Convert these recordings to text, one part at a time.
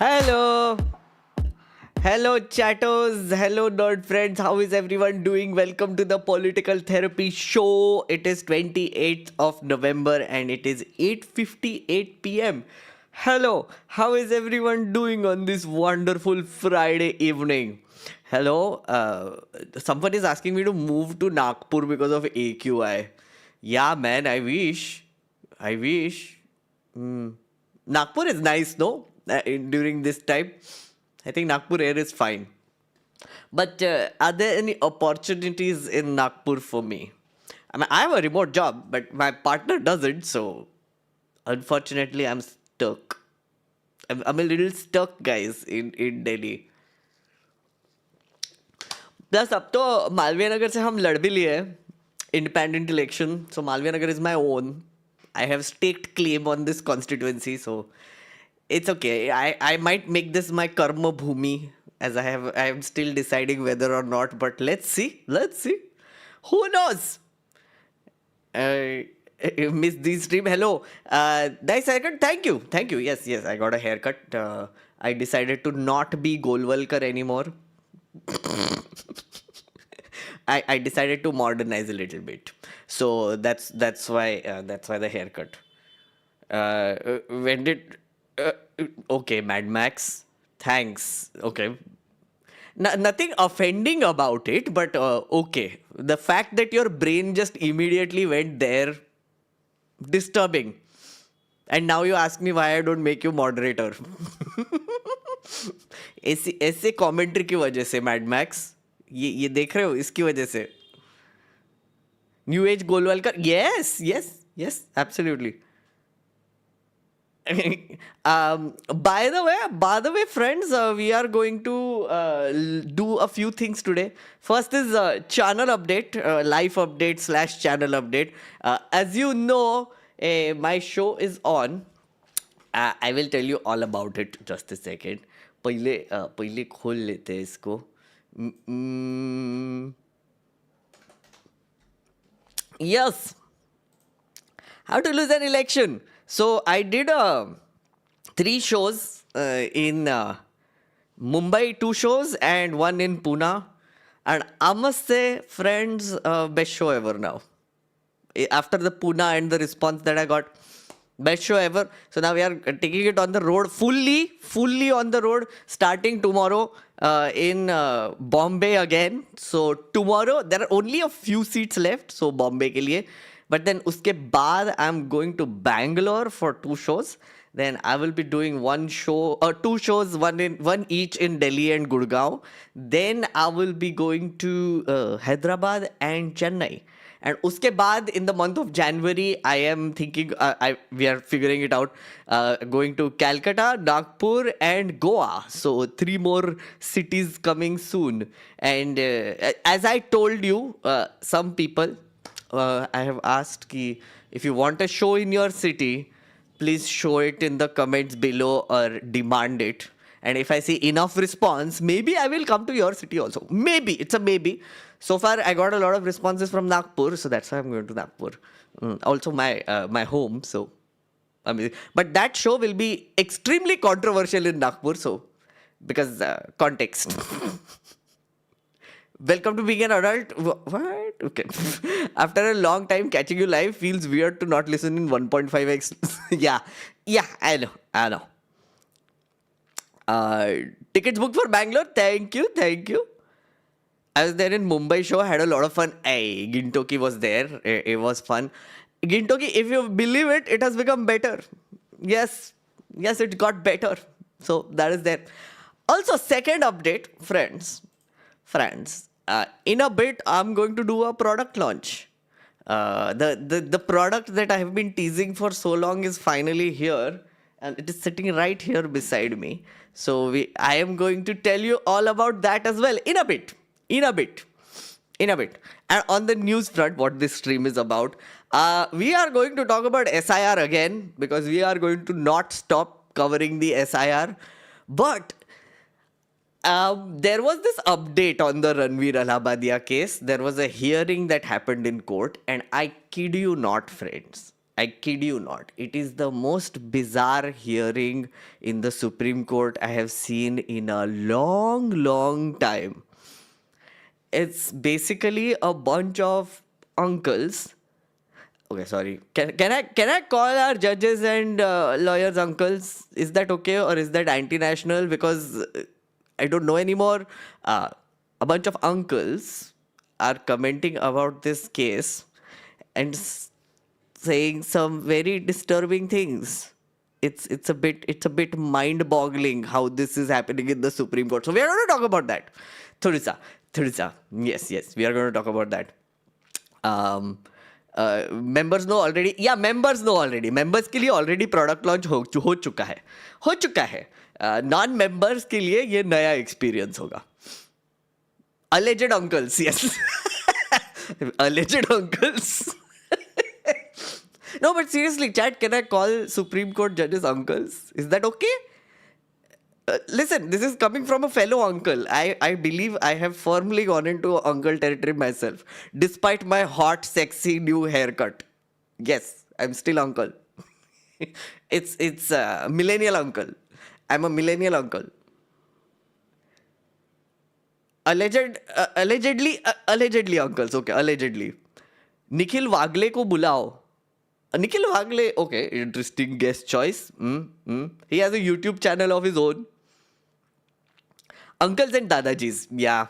Hello, hello, chattos, hello, nerd friends. How is everyone doing? Welcome to the Political Therapy Show. It is 28th of November and it is 8:58 p.m. Hello, how is everyone doing on this wonderful Friday evening? Hello, someone is asking me to move to Nagpur because of AQI. Yeah, man, I wish. I wish. Nagpur is nice, no? During this time, I think Nagpur air is fine. But are there any opportunities in Nagpur for me? I mean, I have a remote job, but my partner doesn't, so unfortunately, I'm stuck. I'm a little stuck, guys, in Delhi. Plus अब तो मालवीय नगर से हम लड़ भी लिए independent election so Malviya Nagar is my own I have stacked claim on this constituency so it's okay. I might make this my karma bhumi as I am still deciding whether or not, but let's see. Let's see. Who knows? Miss the stream. Hello. Nice haircut. Thank you. Thank you. Yes, yes. I got a haircut. I decided to not be Golwalkar anymore. I decided to modernize a little bit. So that's why the haircut. When did okay, Mad Max. Thanks. Okay. Nothing offending about it, but okay. The fact that your brain just immediately went there, disturbing. And now you ask me why I don't make you moderator. ऐसे commentary की वजह से mad max ये देख रहे हो इसकी वजह से new age Golwalkar yes yes yes absolutely by the way, friends, we are going to do a few things today. First is channel update, life update / channel update. As you know, my show is on. I will tell you all about it. Just a second. पहले खोल लेते हैं इसको. Yes. How to lose an election. So I did 3 shows in Mumbai, 2 shows and 1 in Pune. And I must say, friends, best show ever now. After the Pune and the response that I got, best show ever. So now we are taking it on the road, fully on the road, starting tomorrow in Bombay again. So tomorrow, there are only a few seats left. So Bombay ke liye. But then uske baad I'm going to Bangalore for 2 shows. Then I will be doing 1 show or 2 shows, one each in Delhi and Gurgaon. Then I will be going to Hyderabad and Chennai. And uske baad in the month of January, I am thinking, we are figuring it out, going to Calcutta, Nagpur and Goa. So 3 more cities coming soon. And as I told you, some people, I have asked ki if you want a show in your city, please show it in the comments below or demand it. And if I see enough response, maybe I will come to your city also. Maybe. It's a maybe. So far, I got a lot of responses from Nagpur, so that's why I'm going to Nagpur. Also my home, so. I mean, but that show will be extremely controversial in Nagpur, so. Because context. Welcome to being an adult. What? Okay. After a long time, catching you live feels weird to not listen in 1.5x. Yeah, I know. Tickets booked for Bangalore. Thank you. I was there in Mumbai show. Had a lot of fun. Hey, Gintoki was there. It was fun. Gintoki, if you believe it, it has become better. Yes, it got better. So that is there. Also, second update, friends. In a bit, I'm going to do a product launch. The product that I have been teasing for so long is finally here, and it is sitting right here beside me. So I am going to tell you all about that as well in a bit. And on the news front, what this stream is about, we are going to talk about SIR again because we are going to not stop covering the SIR. But there was this update on the Ranveer Allahabadia case. There was a hearing that happened in court, and I kid you not, friends. I kid you not. It is the most bizarre hearing in the Supreme Court I have seen in a long, long time. It's basically a bunch of uncles. Okay, sorry. Can I call our judges and lawyers uncles? Is that okay, or is that anti-national? Because I don't know anymore. Uh, a bunch of uncles are commenting about this case and saying some very disturbing things. It's a bit mind-boggling how this is happening in the Supreme Court. So we are going to talk about that. Thurisa. Yes, we are going to talk about that. um members know already. Yeah, members know already. Members के लिए already product launch हो चुका है. Non members के लिए ये नया experience होगा. Alleged uncles, yes. Alleged uncles. No, but seriously, chat, can I call Supreme Court judges uncles? Is that okay? Listen, this is coming from a fellow uncle. I believe I have firmly gone into uncle territory myself, despite my hot, sexy new haircut. Yes, I'm still uncle. It's millennial uncle. I'm a millennial uncle. Allegedly uncles. Okay, allegedly. Nikhil वागले को बुलाओ. Nikhil Wagle, okay, interesting guest choice. He has a YouTube channel of his own. Uncles and Dadajis, yeah.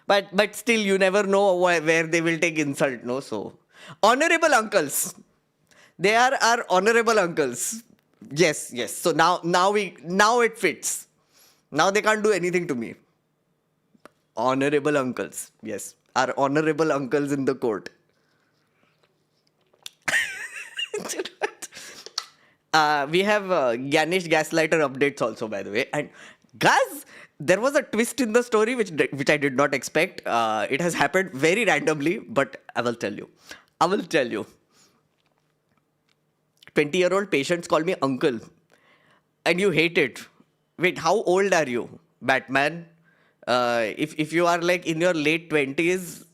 But still, you never know where they will take insult, no? So, honorable uncles. They are our honorable uncles. Yes. So now it fits. Now they can't do anything to me. Honorable uncles. Yes, our honorable uncles in the court. We have Ganesh Gaslighter updates also, by the way. And guys, there was a twist in the story which I did not expect. It has happened very randomly, but I will tell you. 20-year-old patients call me uncle, and you hate it. Wait, how old are you, Batman? If you are like in your late 20s,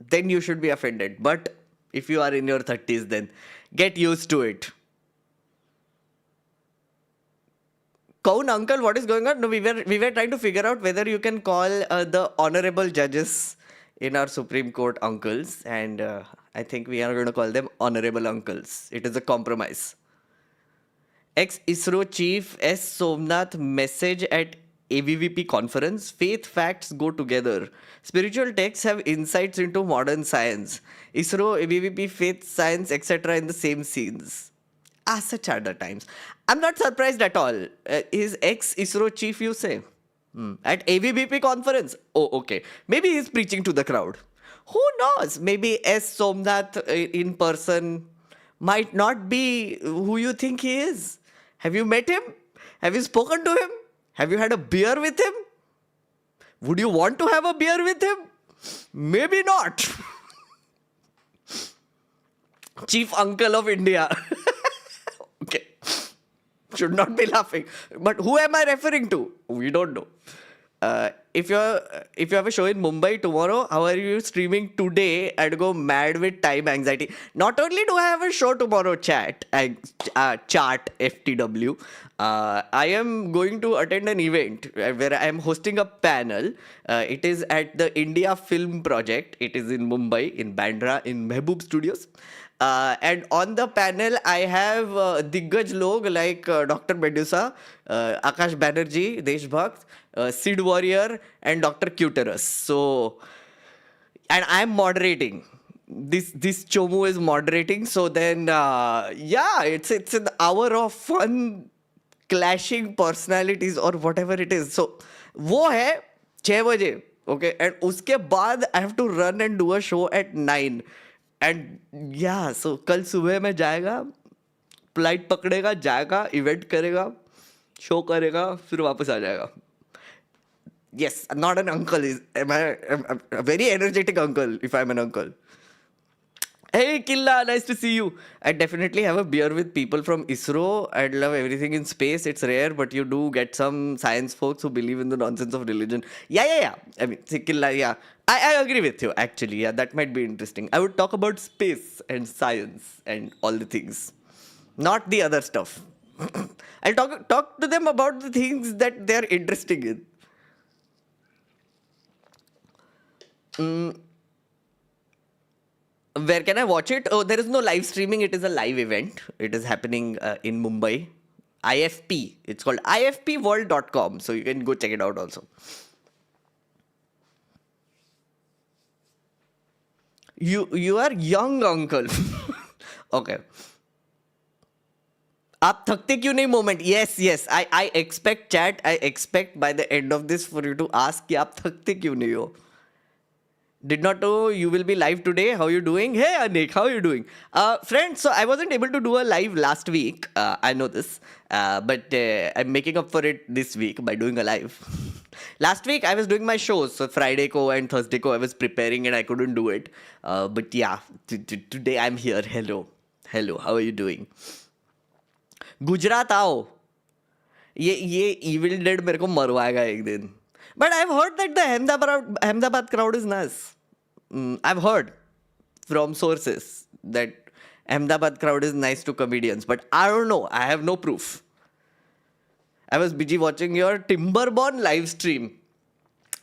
then you should be offended. But if you are in your 30s, then get used to it. Kaun uncle, what is going on? No, we were trying to figure out whether you can call the honorable judges in our Supreme Court uncles, and I think we are going to call them honorable uncles. It is a compromise. Ex-ISRO chief S. Somnath message at AVVP conference. Faith facts go together. Spiritual texts have insights into modern science. ISRO, AVVP, faith, science, etc. in the same scenes. Such are the times. I'm not surprised at all. His ex-ISRO chief, you say? At AVBP conference? Oh, okay. Maybe he's preaching to the crowd. Who knows? Maybe S. Somnath in person might not be who you think he is. Have you met him? Have you spoken to him? Have you had a beer with him? Would you want to have a beer with him? Maybe not. Chief Uncle of India. Okay. Should not be laughing. But who am I referring to? We don't know. If you have a show in Mumbai tomorrow, how are you streaming today and go mad with time anxiety? Not only do I have a show tomorrow, chat FTW, I am going to attend an event where I am hosting a panel. It is at the India Film Project. It is in Mumbai, in Bandra, in Mehboob Studios. And on the panel, I have Diggaj log like Dr. Medusa, Akash Banerjee, Deshbhakt, Sid Warrior, and Dr. Cuterus. So, and I'm moderating. This Chomu is moderating. So then, it's an hour of fun, clashing personalities or whatever it is. So, वो है 6 बजे. Okay, and उसके बाद I have to run and do a show at 9. And या सो कल सुबह में जाएगा, फ्लाइट पकड़ेगा, जाएगा, इवेंट करेगा, शो करेगा, फिर वापस आ जाएगा. Yes, not an uncle. Am I a very energetic uncle if I'm an uncle? Hey Killa, nice to see you. I definitely have a beer with people from ISRO. I love everything in space. It's rare, but you do get some science folks who believe in the nonsense of religion. Yeah. I mean, see, Killa, yeah. I agree with you, actually. Yeah, that might be interesting. I would talk about space and science and all the things, not the other stuff. I'll talk to them about the things that they're interested in. Where can I watch it? Oh, there is no live streaming. It is a live event. It is happening in Mumbai. IFP. It's called ifpworld.com. So you can go check it out also. You are young uncle. Okay. आप थकते क्यों नहीं moment yes I expect chat I expect by the end of this for you to ask कि आप थकते क्यों नहीं हो. Did not know you will be live today. How you doing? Hey Anik, how are you doing? Friends, so I wasn't able to do a live last week. I know this. But I'm making up for it this week by doing a live. Last week I was doing my shows. So Friday ko and Thursday ko I was preparing and I couldn't do it. But yeah, today I'm here. Hello, how are you doing? Gujarat आओ. ये evil dead मेरे को मरवाएगा एक दिन. But I've heard that the Ahmedabad crowd is nice. I've heard from sources that Ahmedabad crowd is nice to comedians. But I don't know. I have no proof. I was busy watching your Timberborn live stream.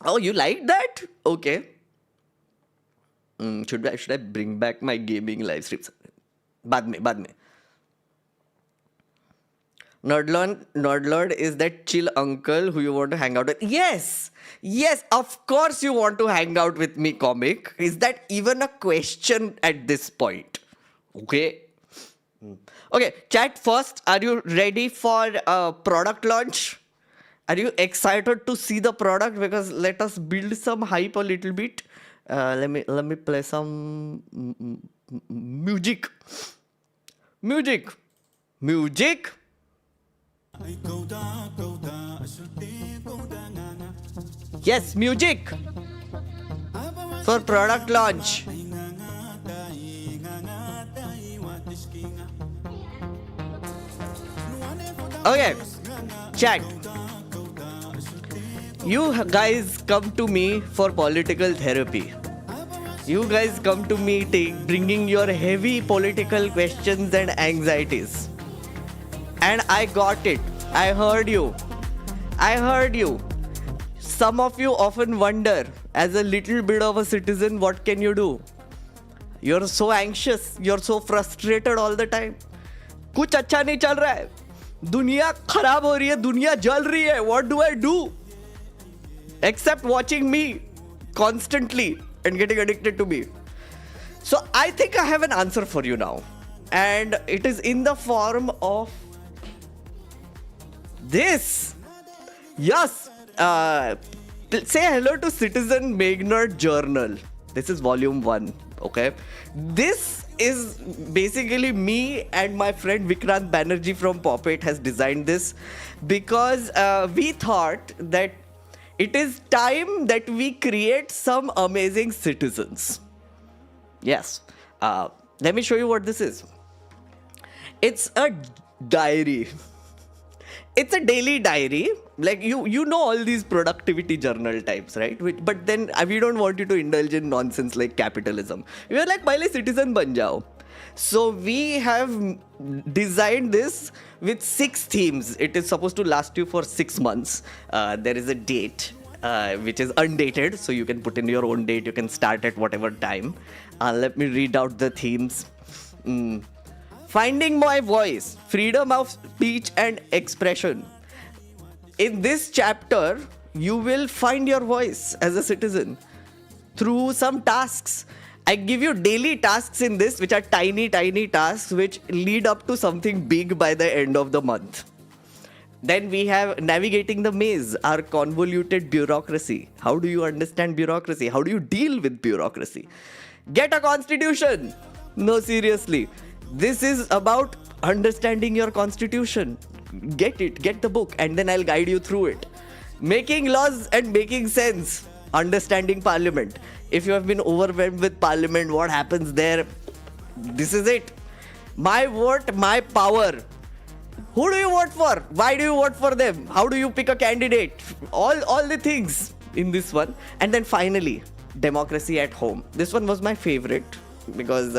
Oh, you like that? Okay. Should I bring back my gaming live streams? बाद में. Nerdlord is that chill uncle who you want to hang out with. Yes, of course you want to hang out with me, comic. Is that even a question at this point? Okay. Okay, chat first. Are you ready for product launch? Are you excited to see the product? Because let us build some hype a little bit. Let me play some music. Yes, music for product launch. Okay, chat. You guys come to me for political therapy. You guys come to me bringing your heavy political questions and anxieties. And I got it. I heard you. Some of you often wonder, as a little bit of a citizen, what can you do? You're so anxious. You're so frustrated all the time. कुछ अच्छा नहीं चल रहा है. दुनिया खराब हो रही है. दुनिया जल रही है. What do I do? Except watching me constantly and getting addicted to me. So I think I have an answer for you now. And it is in the form of this. Yes. Say hello to Citizen Magnard Journal. This is volume 1. Okay. This is basically me and my friend Vikrant Banerjee from Poppet has designed this because we thought that it is time that we create some amazing citizens. Yes. Let me show you what this is. It's a diary. It's a daily diary. Like you know all these productivity journal types, right? But then we don't want you to indulge in nonsense like capitalism. We are like, पहले citizen बन जाओ. So we have designed this with 6 themes. It is supposed to last you for 6 months. There is a date which is undated, so you can put in your own date. You can start at whatever time. Let me read out the themes. Finding my voice, freedom of speech and expression. In this chapter, you will find your voice as a citizen through some tasks. I give you daily tasks in this, which are tiny tasks which lead up to something big by the end of the month. Then we have navigating the maze, our convoluted bureaucracy. How do you understand bureaucracy? How do you deal with bureaucracy? Get a constitution. No, seriously. This is about understanding your constitution. Get the book, and then I'll guide you through it. Making laws and making sense. Understanding parliament. If you have been overwhelmed with parliament, what happens there? This is it. My vote, my power. Who do you vote for? Why do you vote for them? How do you pick a candidate? All the things in this one. And then finally, democracy at home. This one was my favorite because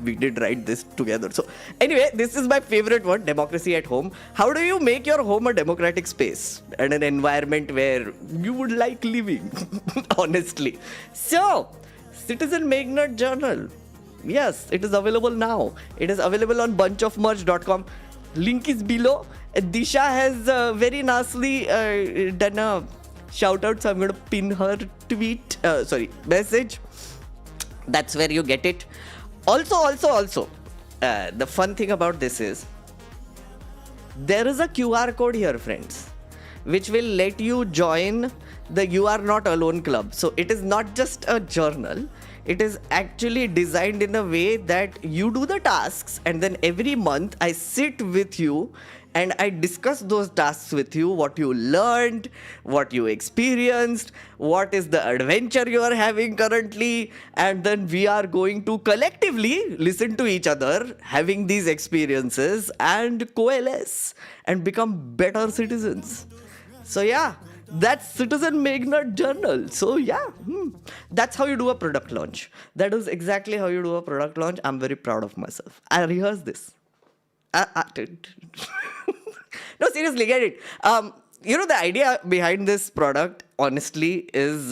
we did write this together. So anyway, this is my favorite one, democracy at home. How do you make your home a democratic space and an environment where you would like living? Honestly. So, Citizen Magnate Journal. Yes, it is available now. It is available on bunchofmerch.com. Link is below. Disha has very nicely done a shout out, so I'm going to pin her message. That's where you get it. Also, the fun thing about this is there is a QR code here, friends, which will let you join the You Are Not Alone Club. So it is not just a journal. It is actually designed in a way that you do the tasks, and then every month I sit with you and I discuss those tasks with you, what you learned, what you experienced, what is the adventure you are having currently, and then we are going to collectively listen to each other having these experiences and coalesce and become better citizens. So yeah, that's Citizen Magnate Journal. So yeah, that's how you do a product launch. That is exactly how you do a product launch. I'm very proud of myself. I rehearsed this. No, seriously, get it. The idea behind this product, honestly, is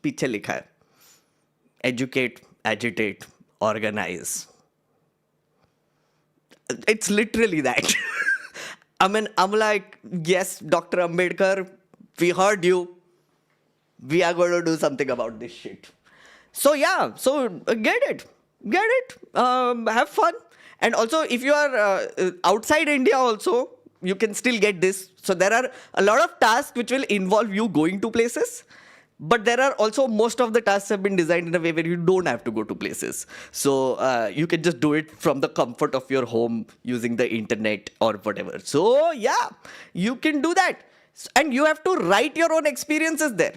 पीछे लिखा है. Educate, agitate, organize. It's literally that. I'm like, yes, Dr. Ambedkar, we heard you. We are going to do something about this shit. So yeah, get it. Have fun. And also, if you are outside India also, you can still get this. So there are a lot of tasks which will involve you going to places. But there are also, most of the tasks have been designed in a way where you don't have to go to places. So you can just do it from the comfort of your home using the internet or whatever. So yeah, you can do that. And you have to write your own experiences there.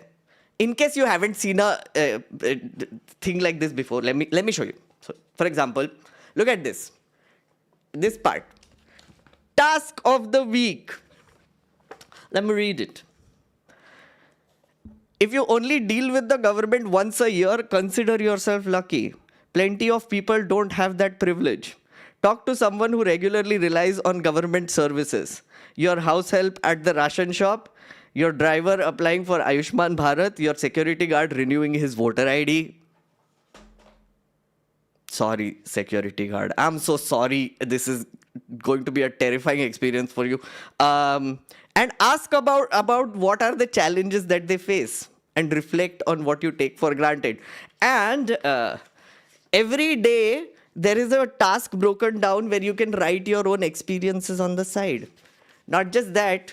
In case you haven't seen a thing like this before, let me show you. So, for example, look at this. This part. Task of the week. Let me read it. If you only deal with the government once a year, consider yourself lucky. Plenty of people don't have that privilege. Talk to someone who regularly relies on government services. Your house help at the ration shop, your driver applying for Ayushman Bharat, your security guard renewing his voter ID. Sorry, security guard. I'm so sorry. This is going to be a terrifying experience for you. And ask about what are the challenges that they face and reflect on what you take for granted. And every day there is a task broken down where you can write your own experiences on the side. Not just that,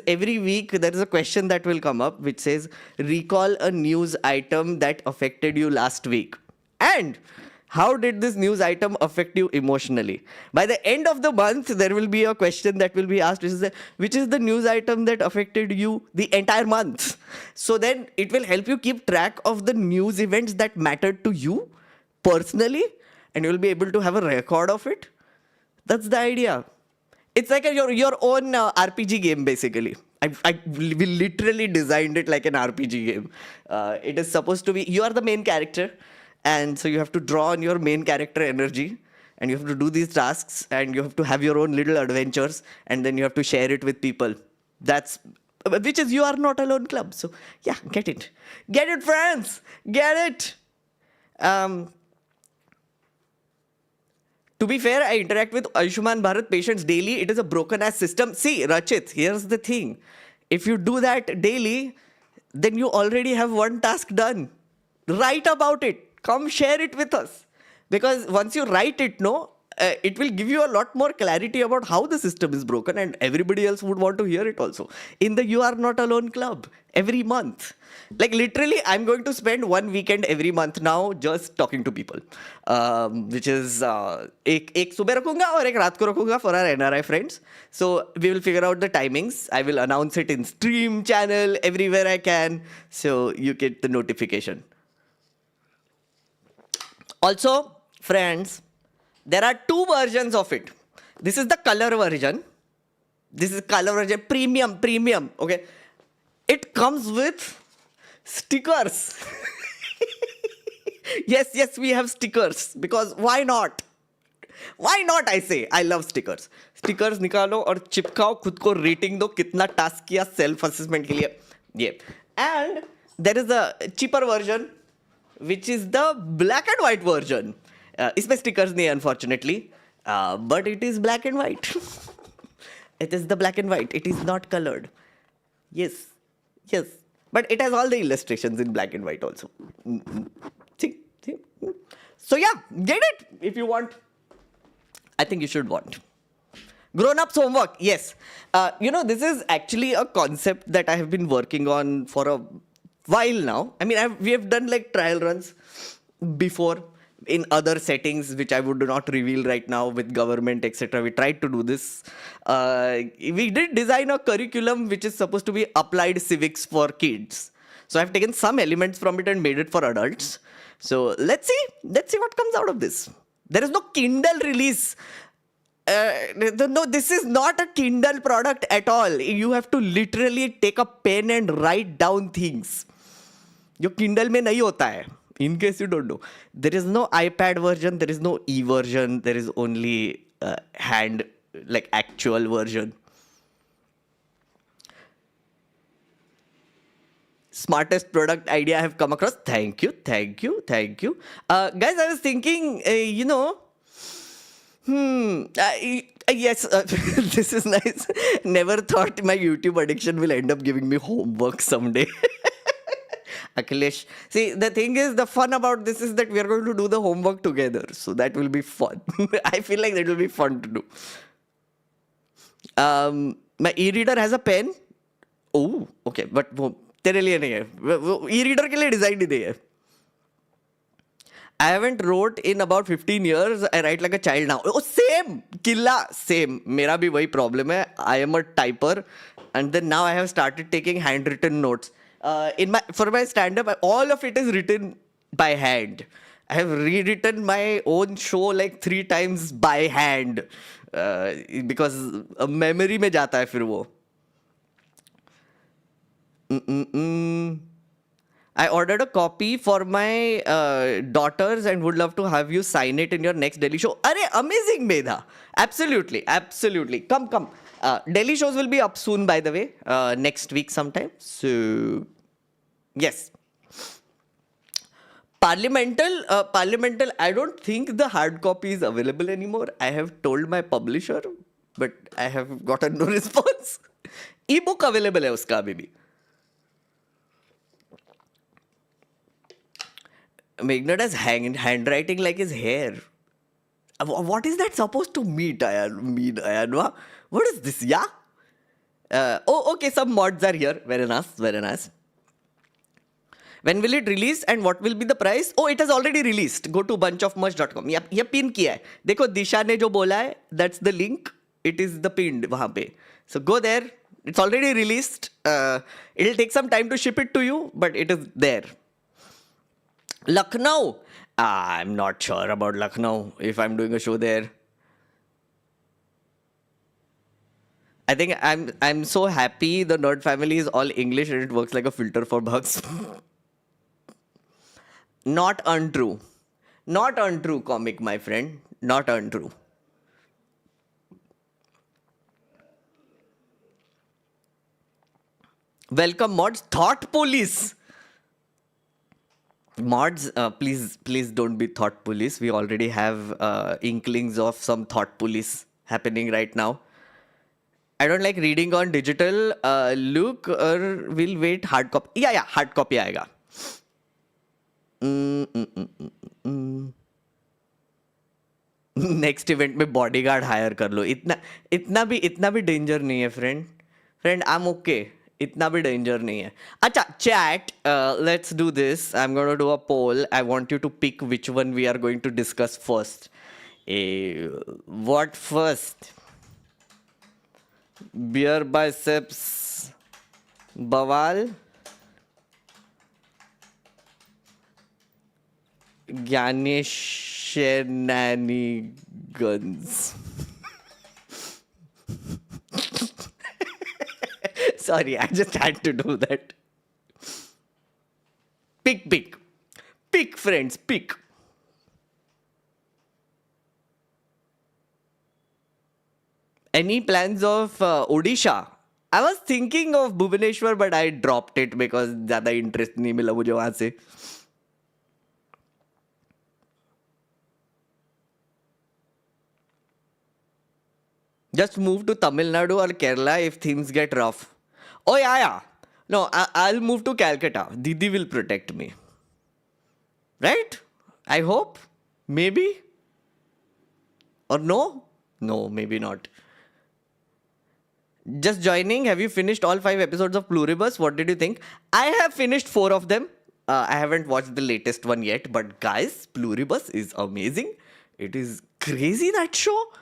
every week there is a question that will come up which says, recall a news item that affected you last week. And how did this news item affect you emotionally? By the end of the month, there will be a question that will be asked, which is the news item that affected you the entire month? So then it will help you keep track of the news events that mattered to you personally, and you will be able to have a record of it. That's the idea. It's like your own RPG game, basically. We literally designed it like an RPG game. It is supposed to be, you are the main character. And so you have to draw on your main character energy, and you have to do these tasks, and you have to have your own little adventures, and then you have to share it with people. Which is You Are Not Alone Club. So yeah, get it. Get it, friends. Get it. To be fair, I interact with Ayushman Bharat patients daily. It is a broken ass system. See, Rachit, here's the thing. If you do that daily, then you already have one task done. Write about it. Come share it with us. Because once you write it, it will give you a lot more clarity about how the system is broken, and everybody else would want to hear it also. In the You Are Not Alone Club, every month. Like literally, I'm going to spend one weekend every month now just talking to people. Which is, एक सुबह रखूंगा और एक रात को रखूंगा for our NRI friends. So we will figure out the timings. I will announce it in stream channel everywhere I can. So you get the notification. Also, friends, there are two versions of it. This is the color version. This is color version, premium. Okay, it comes with stickers. Yes, we have stickers because why not? Why not? I say I love stickers. Stickers निकालो और चिपकाओ, खुद को rating दो कितना task किया self assessment के लिए. ये and there is a cheaper version which is the black and white version. इसमें stickers नहीं है unfortunately, but it is black and white. It is the black and white. It is not colored. Yes, but it has all the illustrations in black and white also. See. So yeah, get it if you want. I think you should want. Grown-ups homework, yes. This is actually a concept that I have been working on for a while now. I mean, we have done like trial runs before in other settings, which I would not reveal right now with government, etc. We tried to do this. We did design a curriculum which is supposed to be applied civics for kids. So I've taken some elements from it and made it for adults. So let's see what comes out of this. There is no Kindle release. No, this is not a Kindle product at all. You have to literally take a pen and write down things. जो Kindle में नहीं होता है. In case you don't know, there is no iPad version, there is no e-version, there is only hand, like actual version. Smartest product idea I have come across. Thank you. Guys, I was thinking, yes, this is nice. Never thought my YouTube addiction will end up giving me homework someday. Akhilesh. See, the thing is, the fun about this is that we are going to do the homework together. So that will be fun. I feel like that will be fun to do. My e-reader has a pen. Oh, okay. But तेरे लिए नहीं है. E-reader के लिए design नहीं है. I haven't wrote in about 15 years. I write like a child now. Oh, same. Killa. Same. मेरा भी वही problem है. I am a typer. And then now I have started taking handwritten notes. For my stand-up, all of it is written by hand. I have rewritten my own show like 3 times by hand. Because memory में जाता है फिर वो. I ordered a copy for my daughters and would love to have you sign it in your next Delhi show. Arey, amazing, Medha. Absolutely. Come. Delhi shows will be up soon, by the way, next week sometime. So, yes. Parliamental, I don't think the hard copy is available anymore. I have told my publisher, but I have gotten no response. E-book available है उसका अभी भी. Meghnad has handwriting like his hair. What is that supposed to mean, Ayan? What is this, yeah? Okay, some mods are here. Very nice. When will it release and what will be the price? Oh, it has already released. Go to bunchofmerch.com. ये pin किया है. देखो दिशा ने जो बोला है, that's the link. It is the pinned वहाँ पे. So go there. It's already released. It'll take some time to ship it to you, but it is there. Lucknow. I'm not sure about Lucknow if I'm doing a show there. I think I'm so happy the Nerd family is all English and it works like a filter for bugs. Not untrue, comic, my friend. Not untrue. Welcome mods. Thought police. Mods, please don't be thought police. We already have inklings of some thought police happening right now. I don't like reading on digital. Luke, or we'll wait hard copy. Yeah, hard copy आएगा. Next event में bodyguard higher कर लो. इतना भी danger नहीं है friend. I am okay. इतना भी danger नहीं है. अच्छा, chat, let's do this. I am going to do a poll. I want you to pick which one we are going to discuss first. What first? Beerbiceps बवाल Ganesh Shenanigans. Sorry, I just had to do that. Pick, pick. Pick, friends, pick. Any plans of Odisha? I was thinking of Bhubaneswar, but I dropped it because ज़्यादा interest नहीं मिला मुझे वहाँ से. Just move to Tamil Nadu or Kerala if things get rough. Oh, yeah, yeah. No, I'll move to Calcutta. Didi will protect me. Right? I hope. Maybe. Or no? No, maybe not. Just joining. Have you finished all 5 episodes of Pluribus? What did you think? I have finished 4 of them. I haven't watched the latest one yet. But guys, Pluribus is amazing. It is crazy, that show.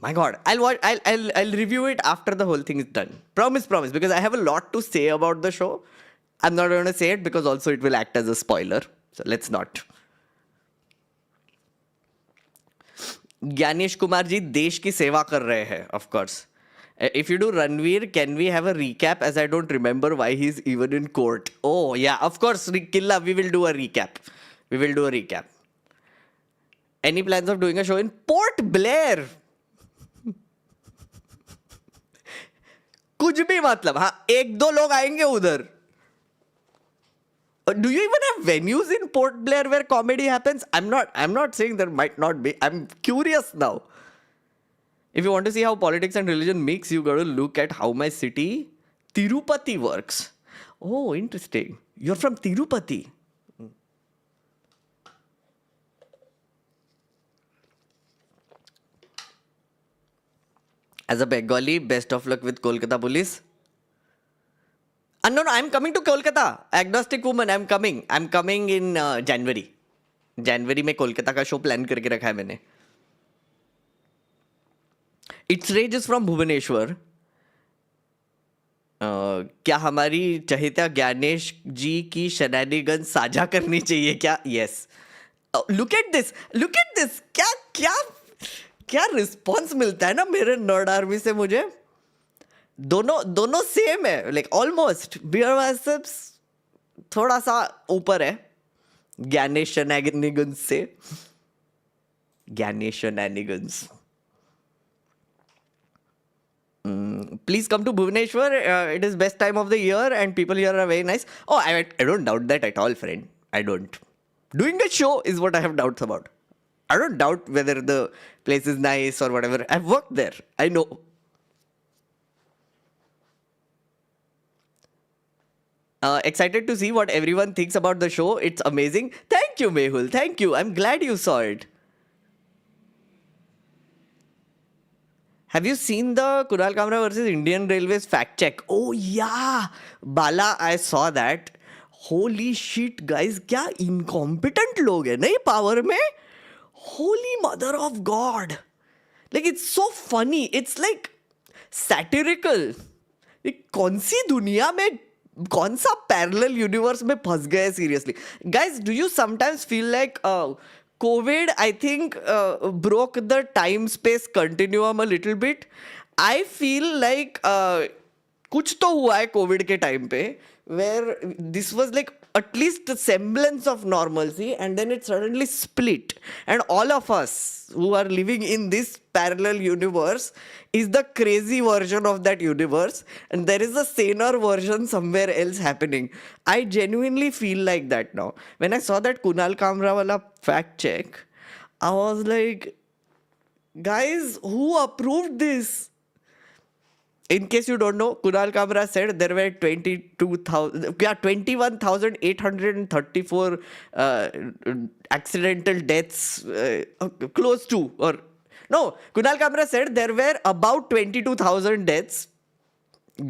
My God, I'll review it after the whole thing is done. Promise, because I have a lot to say about the show. I'm not going to say it because also it will act as a spoiler. So let's not. Gyanesh Kumar ji देश की सेवा कर रहे हैं, of course. If you do Ranveer, can we have a recap as I don't remember why he's even in court? Oh, yeah, of course, Killa, we will do a recap. Any plans of doing a show in Port Blair? कुछ भी मतलब, हाँ, 1-2 लोग आएंगे उधर. Do you even have venues in Port Blair where comedy happens? I'm not saying there might not be. I'm curious now. If you want to see how politics and religion mix, you got to look at how my city, Tirupati, works. Oh, interesting. You're from Tirupati. As a Bengali, best of luck with Kolkata police. No, I'm coming to Kolkata. Agnostic woman, I'm coming. I'm coming in January. जनवरी में कोलकाता का show plan करके रखा है मैंने. It's rage is from Bhubaneswar. क्या हमारी चहेता ज्ञानेश जी की शैनानिगन साझा करनी चाहिए क्या? यस. Look at this. क्या क्या क्या रिस्पॉन्स मिलता है ना मेरे नर्ड आर्मी से मुझे. दोनों सेम है, लाइक ऑलमोस्ट. बीयरबाइसेप्स थोड़ा सा ऊपर है ज्ञानेश शैनानिगन्स से. Gyanesh शैनानिगन्स. Please come to Bhubaneswar. It is best time of the year and people here are very nice. Oh, I don't doubt that at all, friend. I don't. Doing a show is what I have doubts about. I don't doubt whether the place is nice or whatever. I've worked there. I know. Excited to see what everyone thinks about the show. It's amazing. Thank you, Mehul. Thank you. I'm glad you saw it. Have you seen the Kunal Kamra versus Indian Railways fact check? Oh yeah, Bala, I saw that. Holy shit, guys, क्या incompetent लोग हैं नहीं power में. Holy mother of God. Like it's so funny. It's like satirical. कौन सी दुनिया में कौन सा parallel universe में फंस गए seriously. Guys, do you sometimes feel like COVID, I think, broke the time-space continuum a little bit. I feel like कुछ तो हुआ है COVID के time पे where this was like at least a semblance of normalcy and then it suddenly split. And all of us who are living in this parallel universe is the crazy version of that universe and there is a saner version somewhere else happening. I genuinely feel like that now. When I saw that Kunal Kamra wala fact check, I was like, guys, who approved this? In case you don't know, Kunal Kamra said there were 21,834 accidental deaths, close to, or no, Kunal Kamra said there were about 22,000 deaths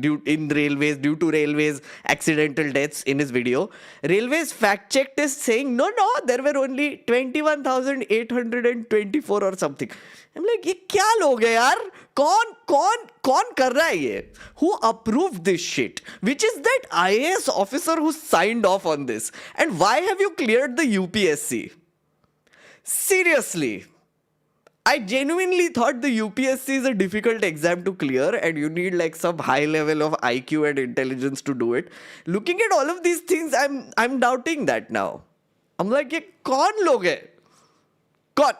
due to railways accidental deaths in his video. Railways fact checked is saying no, there were only 21,824 or something. I'm like, ये क्या लोग है यार? कौन कर रहा है ये? Who approved this shit? Which is that IAS officer who signed off on this? And why have you cleared the UPSC? Seriously. I genuinely thought the UPSC is a difficult exam to clear and you need like some high level of IQ and intelligence to do it. Looking at all of these things, I'm doubting that now. I'm like, ये कौन लोग है? कौन?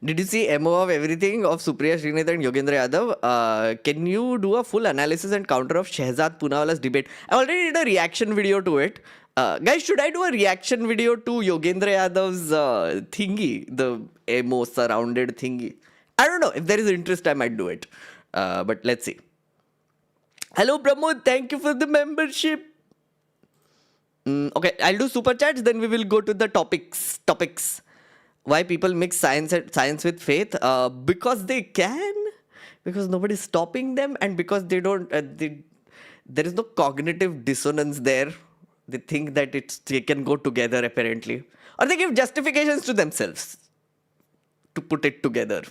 Did you see MO of everything of Supriya Srinath and Yogendra Yadav? Can you do a full analysis and counter of Shehzad Poonawala's debate? I already did a reaction video to it. Guys, should I do a reaction video to Yogendra Yadav's thingy? The MO surrounded thingy? I don't know. If there is interest, I might do it. But let's see. Hello, Pramod. Thank you for the membership. Okay, I'll do super chats. Then we will go to the topics. Why people mix science with faith? Because they can. Because nobody's stopping them. And because they don't... there is no cognitive dissonance there. They think that they can go together apparently. Or they give justifications to themselves to put it together.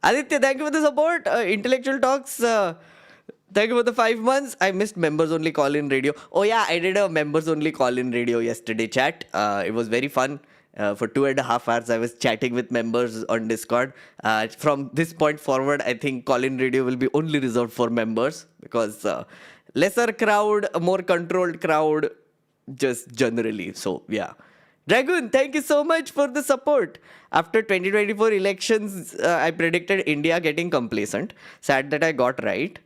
Aditya, thank you for the support. Intellectual Talks, thank you for the 5 months. I missed members only call-in radio. Oh yeah, I did a members only call-in radio yesterday chat. It was very fun. For 2.5 hours, I was chatting with members on Discord. From this point forward, I think call-in radio will be only reserved for members because lesser crowd, a more controlled crowd, just generally. So, yeah. Dragoon, thank you so much for the support. After 2024 elections, I predicted India getting complacent. Sad that I got right.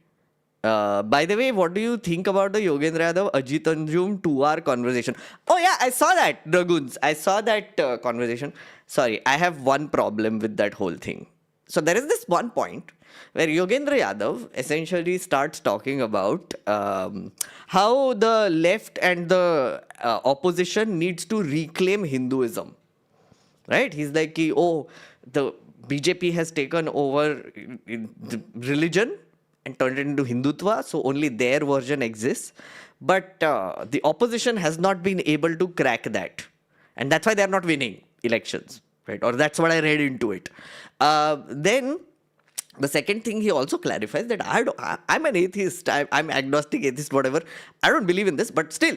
By the way, what do you think about the Yogendra Yadav Ajit Anjum 2-hour conversation? Oh yeah, I saw that, Dragoons. I saw that conversation. Sorry, I have one problem with that whole thing. So there is this one point where Yogendra Yadav essentially starts talking about how the left and the opposition needs to reclaim Hinduism. Right? He's like, oh, the BJP has taken over the religion and turned it into Hindutva, so only their version exists. But the opposition has not been able to crack that. And that's why they're not winning elections. Right? Or that's what I read into it. Then the second thing he also clarifies that I'm an atheist, I'm agnostic, atheist, whatever. I don't believe in this, but still,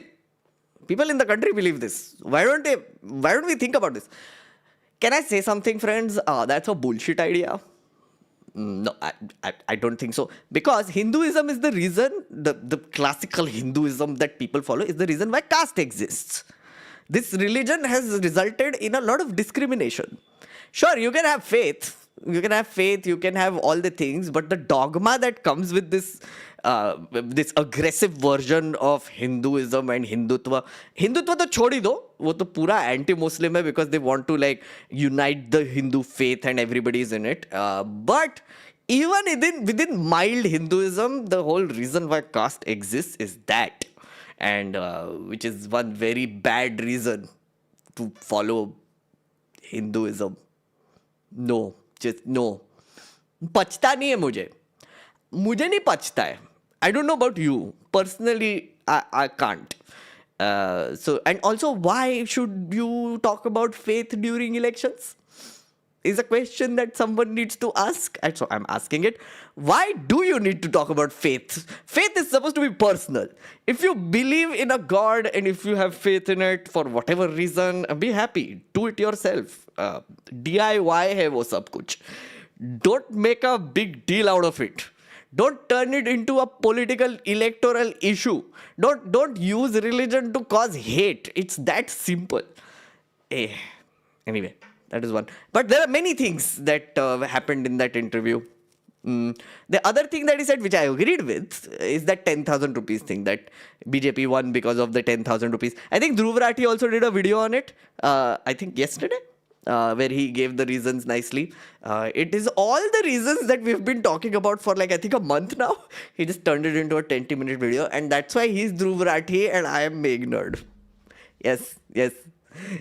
people in the country believe this. Why don't we think about this? Can I say something, friends? That's a bullshit idea. No, I don't think so. Because Hinduism is the reason, the classical Hinduism that people follow is the reason why caste exists. This religion has resulted in a lot of discrimination. Sure, you can have faith. You can have all the things, but the dogma that comes with this aggressive version of Hinduism and Hindutva to chhodi do, wo to pura anti-Muslim hai because they want to like unite the Hindu faith and everybody is in it. But even within mild Hinduism, the whole reason why caste exists is that. And which is one very bad reason to follow Hinduism. No. Just no. पचता नहीं है मुझे नहीं पचता है. I don't know about you. Personally, I can't. So, and also, why should you talk about faith during elections? Is a question that someone needs to ask. And so I'm asking it. Why do you need to talk about faith? Faith is supposed to be personal. If you believe in a God and if you have faith in it for whatever reason, be happy. Do it yourself. DIY hai wo sab kuch. Don't make a big deal out of it. Don't turn it into a political electoral issue. Don't use religion to cause hate. It's that simple. Anyway. That is one. But there are many things that happened in that interview. The other thing that he said, which I agreed with, is that 10,000 rupees thing, that BJP won because of the 10,000 rupees. I think Dhruv Rathi also did a video on it, I think yesterday, where he gave the reasons nicely. It is all the reasons that we've been talking about for like, I think a month now. He just turned it into a 20-minute video. And that's why he's Dhruv Rathi and I am Meg Nerd. Yes.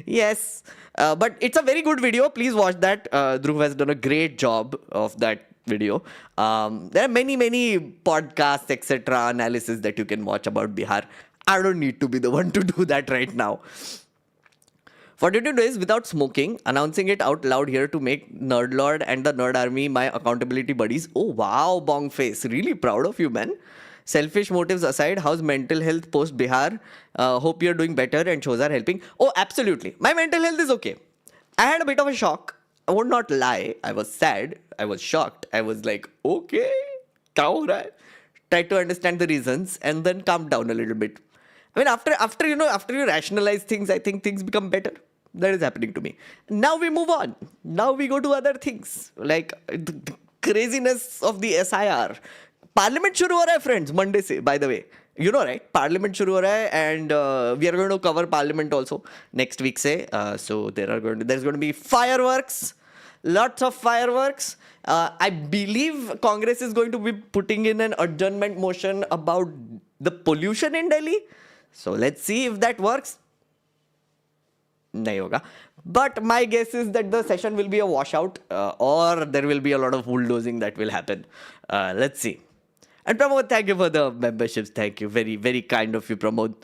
Yes, but it's a very good video. Please watch that. Dhruv has done a great job of that video. There are many podcasts, etc., analysis that you can watch about Bihar. I don't need to be the one to do that right now. 42 days without smoking, announcing it out loud here to make Nerd Lord and the Nerd Army my accountability buddies. Oh wow, Bong Face. Really proud of you, man. Selfish motives aside, how's mental health post Bihar? Hope you're doing better and shows are helping. Oh, absolutely. My mental health is okay. I had a bit of a shock. I would not lie. I was sad. I was shocked. I was like, okay, क्या हो रहा है? Tried to understand the reasons and then calm down a little bit. I mean, after you rationalize things, I think things become better. That is happening to me. Now we move on. Now we go to other things like the craziness of the SIR. Parliament शुरू हो रहा है, friends, Monday से, by the way. You know, right? Parliament शुरू हो रहा है, and we are going to cover Parliament also next week से. So there's going to be fireworks, lots of fireworks. I believe Congress is going to be putting in an adjournment motion about the pollution in Delhi. So let's see if that works. नहीं होगा. But my guess is that the session will be a washout, or there will be a lot of bulldozing that will happen. Let's see. And Pramod, thank you for the memberships. Thank you. Very, very kind of you, Pramod.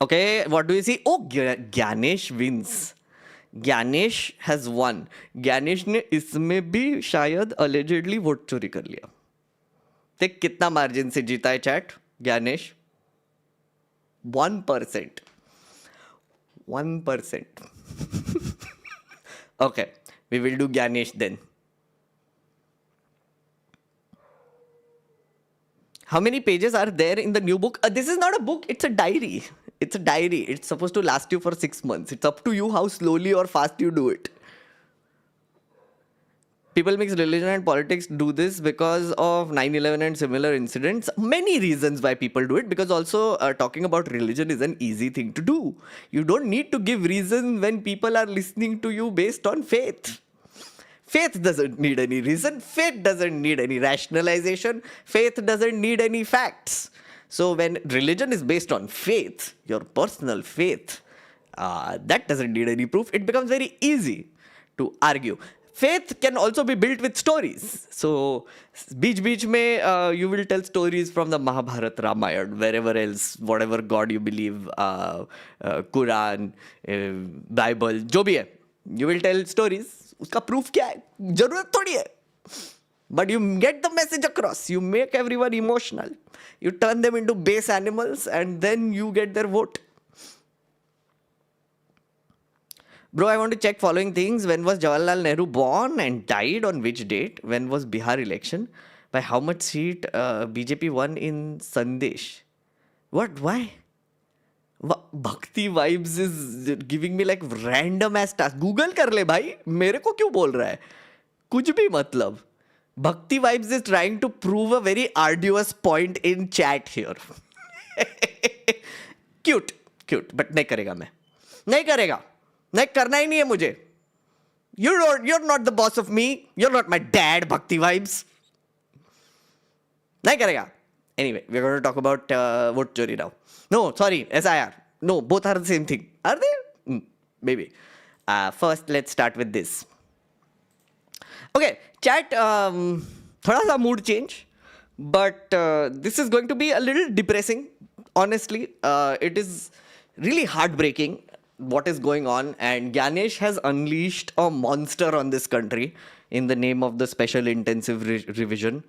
Okay, what do you see? Oh, Ganesh wins. Ganesh has won. Ganesh ने इसमें भी शायद allegedly vote चोरी कर लिया. देख कितना margin से जीता है chat Gyanesh. 1%. 1%. Okay, we will do Ganesh then. How many pages are there in the new book? This is not a book, it's a diary. It's a diary. It's supposed to last you for 6 months. It's up to you how slowly or fast you do it. People mix religion and politics, do this because of 9/11 and similar incidents. Many reasons why people do it, because also talking about religion is an easy thing to do. You don't need to give reasons when people are listening to you based on faith. Faith doesn't need any reason. Faith doesn't need any rationalization. Faith doesn't need any facts. So when religion is based on faith, your personal faith, that doesn't need any proof. It becomes very easy to argue. Faith can also be built with stories. So, beach mein you will tell stories from the Mahabharata, Ramayana, wherever else, whatever God you believe, Quran, Bible, जो भी है, you will tell stories. उसका proof क्या है? जरूरत थोड़ी है. But you get the message across. You make everyone emotional. You turn them into base animals, and then you get their vote. Bro, I want to check following things. When was Jawaharlal Nehru born and died on which date? When was Bihar election? By how much seat BJP won in Sandesh? What? Why? Bhakti vibes is giving me like random ass tasks. Google कर ले भाई. मेरे को क्यों बोल रहा है? कुछ भी मतलब. Bhakti vibes is trying to prove a very arduous point in chat here. Cute. But नहीं करेगा मैं. नहीं करेगा. नहीं करना ही नहीं है मुझे. You're not the boss of me. You're not my dad, Bhakti vibes. नहीं करेगा. Anyway, we're going to talk about vote chori now. No, sorry, SIR. No, both are the same thing. Are they? Maybe. First, let's start with this. Okay, chat, thoda sa mood change. But this is going to be a little depressing. Honestly, it is really heartbreaking what is going on, and Ganesh has unleashed a monster on this country in the name of the special intensive revision.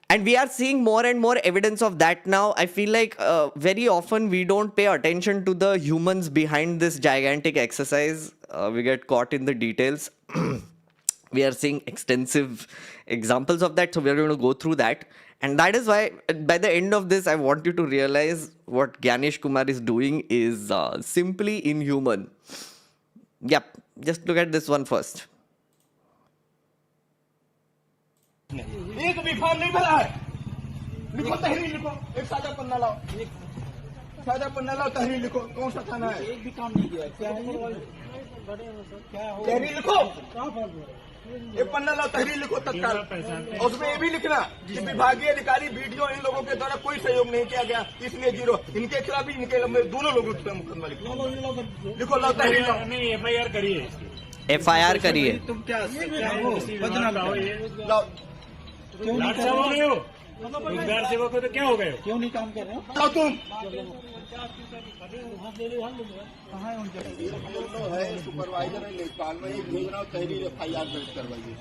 And we are seeing more and more evidence of that now. I feel like very often we don't pay attention to the humans behind this gigantic exercise. We get caught in the details. We are seeing extensive examples of that, so we are going to go through that. And that is why, by the end of this, I want you to realize what Ganesh Kumar is doing is simply inhuman. Yep, just look at this one first. एक भी form नहीं भरा है. लिखो तहरीर लिखो. एक सादा पन्ना लाओ. सादा पन्ना लाओ, तहरीर लिखो. कौन सा थाना है? एक भी काम नहीं किया. क्या है? तहरीर लिखो, एक पन्ना लाओ, तहरीर लिखो तत्काल। और उसमें ये भी लिखना कि विभागीय अधिकारी वीडियो इन लोगों के द्वारा कोई सहयोग नहीं किया गया, इसलिए 0। इनके खिलाफ भी, इनके दोनों लोगों के मुकदमा लिखो, लिखो, लाओ तहरीर लाओ। नहीं, FIR करिए, FIR करिए। तुम क्या हो, बदनाम लाओ ये। लाओ, लाट साहब हो गए हो, रोजगार सेवक हो तो क्या हो गए हो? क्यों नहीं काम कर रहे हो? लाओ तुम। कहाँ है उनके? है सुपरवाइजर है, लेखपाल में भेज रहा हूँ, तहरीर FIR दर्ज करवाइए।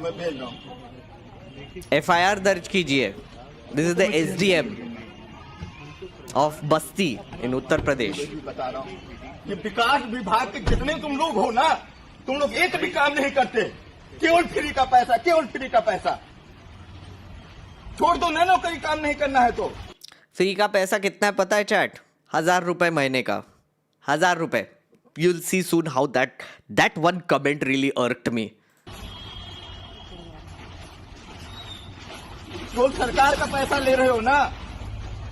मैं भेज रहा हूँ। FIR दर्ज कीजिए। This is the SDM of बस्ती इन उत्तर प्रदेश। बता रहा हूँ, ये विकास विभाग के जितने तुम लोग हो ना, तुम लोग एक भी काम नहीं करते, केवल फ्री का पैसा, केवल फ्री का पैसा। छोड़ दो ना, नौकरी काम नहीं करना है तो। फ्री का पैसा कितना है पता है चैट? 1000 रुपए महीने का, 1000 रुपए। You'll see soon how that one comment really irked me. जो सरकार का पैसा ले रहे हो ना,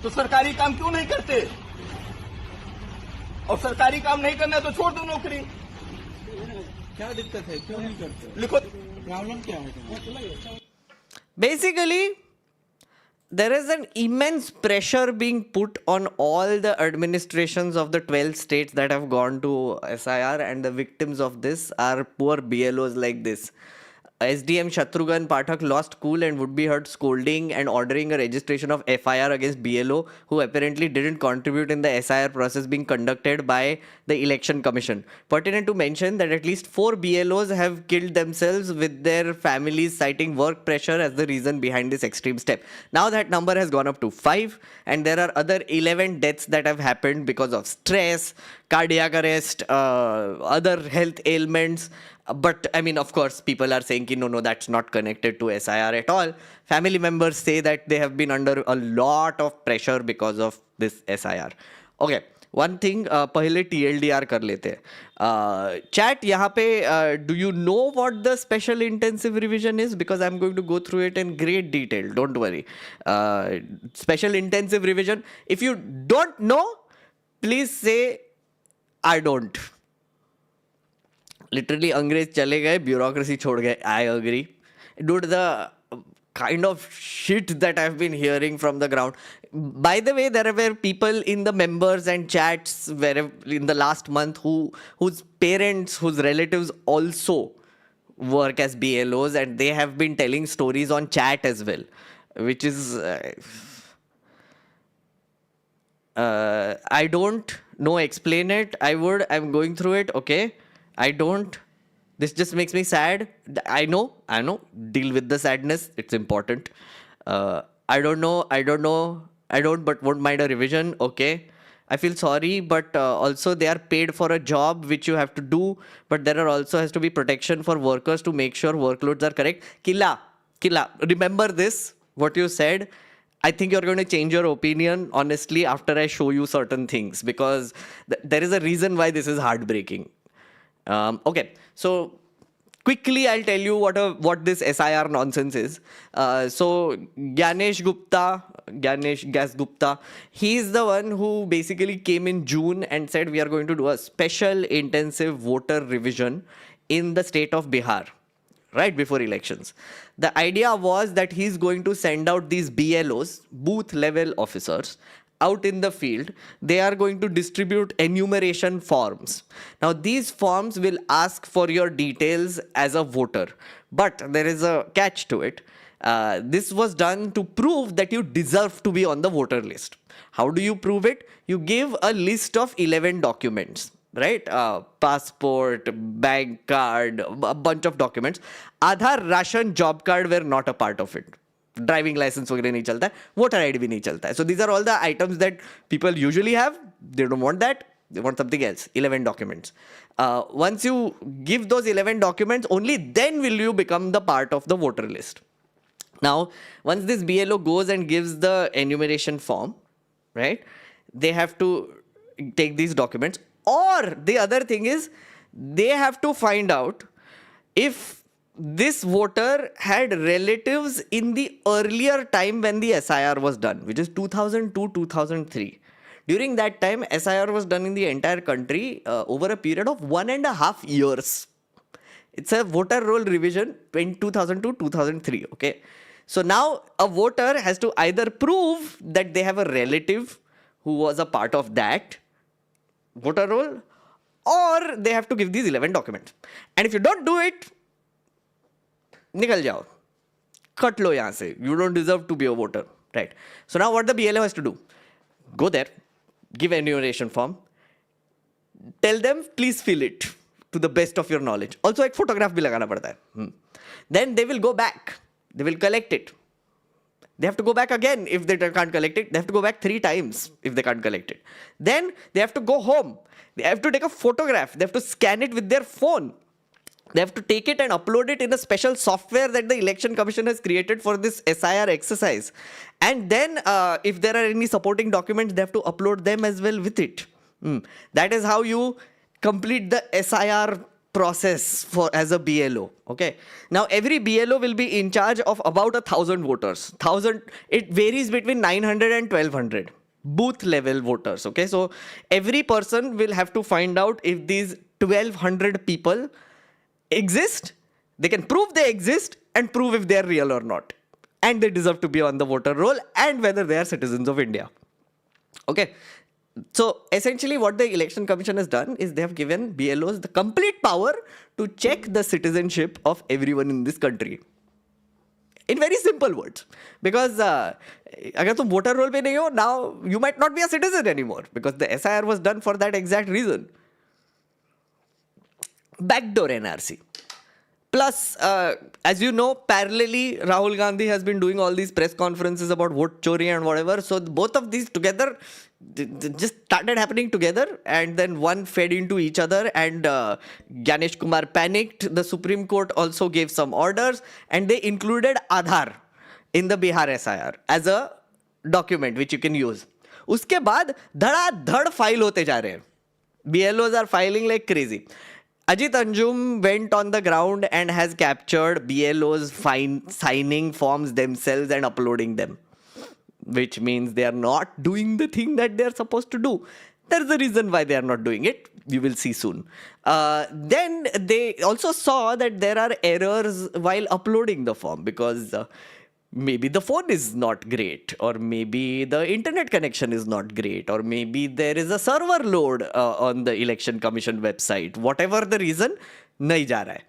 तो सरकारी काम क्यों नहीं करते? और सरकारी काम नहीं करना है तो छोड़ दो नौकरी। क्या दिक्कत है, क्यों नहीं करते? लिखो, प्रॉब्लम क्या है? Basically, there is an immense pressure being put on all the administrations of the 12 states that have gone to SIR, and the victims of this are poor BLOs like this. SDM Shatrughan Pathak lost cool and would be heard scolding and ordering a registration of FIR against BLO, who apparently didn't contribute in the SIR process being conducted by the Election Commission. Pertinent to mention that at least 4 BLOs have killed themselves with their families, citing work pressure as the reason behind this extreme step. Now that number has gone up to 5, and there are other 11 deaths that have happened because of stress, cardiac arrest, other health ailments. But I mean, of course, people are saying, no, that's not connected to SIR at all. Family members say that they have been under a lot of pressure because of this SIR. Okay, one thing, पहले TLDR कर लेते हैं. Chat, यहाँ पे, do you know what the special intensive revision is? Because I'm going to go through it in great detail. Don't worry. Special intensive revision. If you don't know, please say, I don't. Literally, अंग्रेज चले गए, bureaucracy छोड़ गए. I agree. Dude, the kind of shit that I've been hearing from the ground. By the way, there were people in the members and chats where in the last month whose parents, whose relatives also work as BLOs, and they have been telling stories on chat as well, which is I don't know, explain it. I'm going through it. Okay, I don't. This just makes me sad. I know. Deal with the sadness. It's important. I don't know. But won't mind a revision. Okay. I feel sorry, but also they are paid for a job which you have to do. But there are also has to be protection for workers to make sure workloads are correct. Killa. Remember this, what you said. I think you're going to change your opinion, honestly, after I show you certain things, because there is a reason why this is heartbreaking. Okay, so quickly I'll tell you what this SIR nonsense is. So Ganesh Gupta, he's the one who basically came in June and said we are going to do a special intensive voter revision in the state of Bihar, right before elections. The idea was that he's going to send out these BLOs, booth level officers, out in the field. They are going to distribute enumeration forms. Now, these forms will ask for your details as a voter, but there is a catch to it. This was done to prove that you deserve to be on the voter list. How do you prove it? You give a list of 11 documents, right? Passport, bank card, a bunch of documents. Aadhaar, ration, job card were not a part of it. Driving license वगैरह नहीं चलता है, voter ID भी नहीं चलता है. So these are all the items that people usually have. They don't want that. They want something else. 11 documents. Once you give those 11 documents, only then will you become the part of the voter list. Now, once this BLO goes and gives the enumeration form, right, they have to take these documents. Or the other thing is, they have to find out if this voter had relatives in the earlier time when the SIR was done, which is 2002-2003. During that time, SIR was done in the entire country over a period of 1.5 years. It's a voter roll revision in 2002, 2003. Okay. So now a voter has to either prove that they have a relative who was a part of that voter roll, or they have to give these 11 documents. And if you don't do it, nikal jao. Cut lo yahan se. You don't deserve to be a voter. Right. So now what the BLO has to do? Go there, give an enumeration form, tell them please fill it to the best of your knowledge. Also एक photograph भी लगाना पड़ता है. Then they will go back. They will collect it. They have to go back again if they can't collect it. They have to go back 3 times if they can't collect it. Then they have to go home. They have to take a photograph. They have to scan it with their phone. They have to take it and upload it in a special software that the Election Commission has created for this SIR exercise. And then if there are any supporting documents, they have to upload them as well with it. That is how you complete the SIR process for as a BLO. Okay. Now every BLO will be in charge of about 1,000 voters. 1,000. It varies between 900 and 1,200 booth level voters. Okay. So every person will have to find out if these 1,200 people exist. They can prove they exist and prove if they are real or not, and they deserve to be on the voter roll, and whether they are citizens of India. Okay. So essentially what the Election Commission has done is they have given BLOs the complete power to check the citizenship of everyone in this country. In very simple words. Because अगर तुम voter roll पे नहीं हो, now you might not be a citizen anymore, because the SIR was done for that exact reason. Backdoor NRC. Plus, as you know, parallelly, Rahul Gandhi has been doing all these press conferences about vote chori and whatever. So both of these together just started happening together, and then one fed into each other, and Ganesh Kumar panicked. The Supreme Court also gave some orders, and they included Aadhaar in the Bihar SIR as a document which you can use. उसके बाद धड़ाधड़ file होते जा रहे हैं. BLOs are filing like crazy. Ajit Anjum went on the ground and has captured BLOs signing forms themselves and uploading them, which means they are not doing the thing that they are supposed to do. There's a reason why they are not doing it. You will see soon. Then they also saw that there are errors while uploading the form, because maybe the phone is not great, or maybe the internet connection is not great, or maybe there is a server load on the Election Commission website. Whatever the reason, nahi ja raha hai.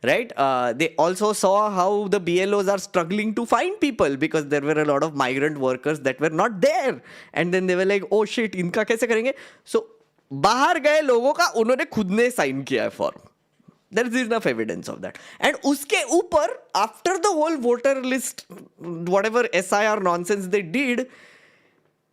Right? They also saw how the BLOs are struggling to find people, because there were a lot of migrant workers that were not there. And then they were like, oh shit, इनका कैसे करेंगे? So, बाहर गए लोगों का उन्होंने खुद ने sign किया है form. There is enough evidence of that. And uske upar, after the whole voter list, whatever SIR nonsense they did,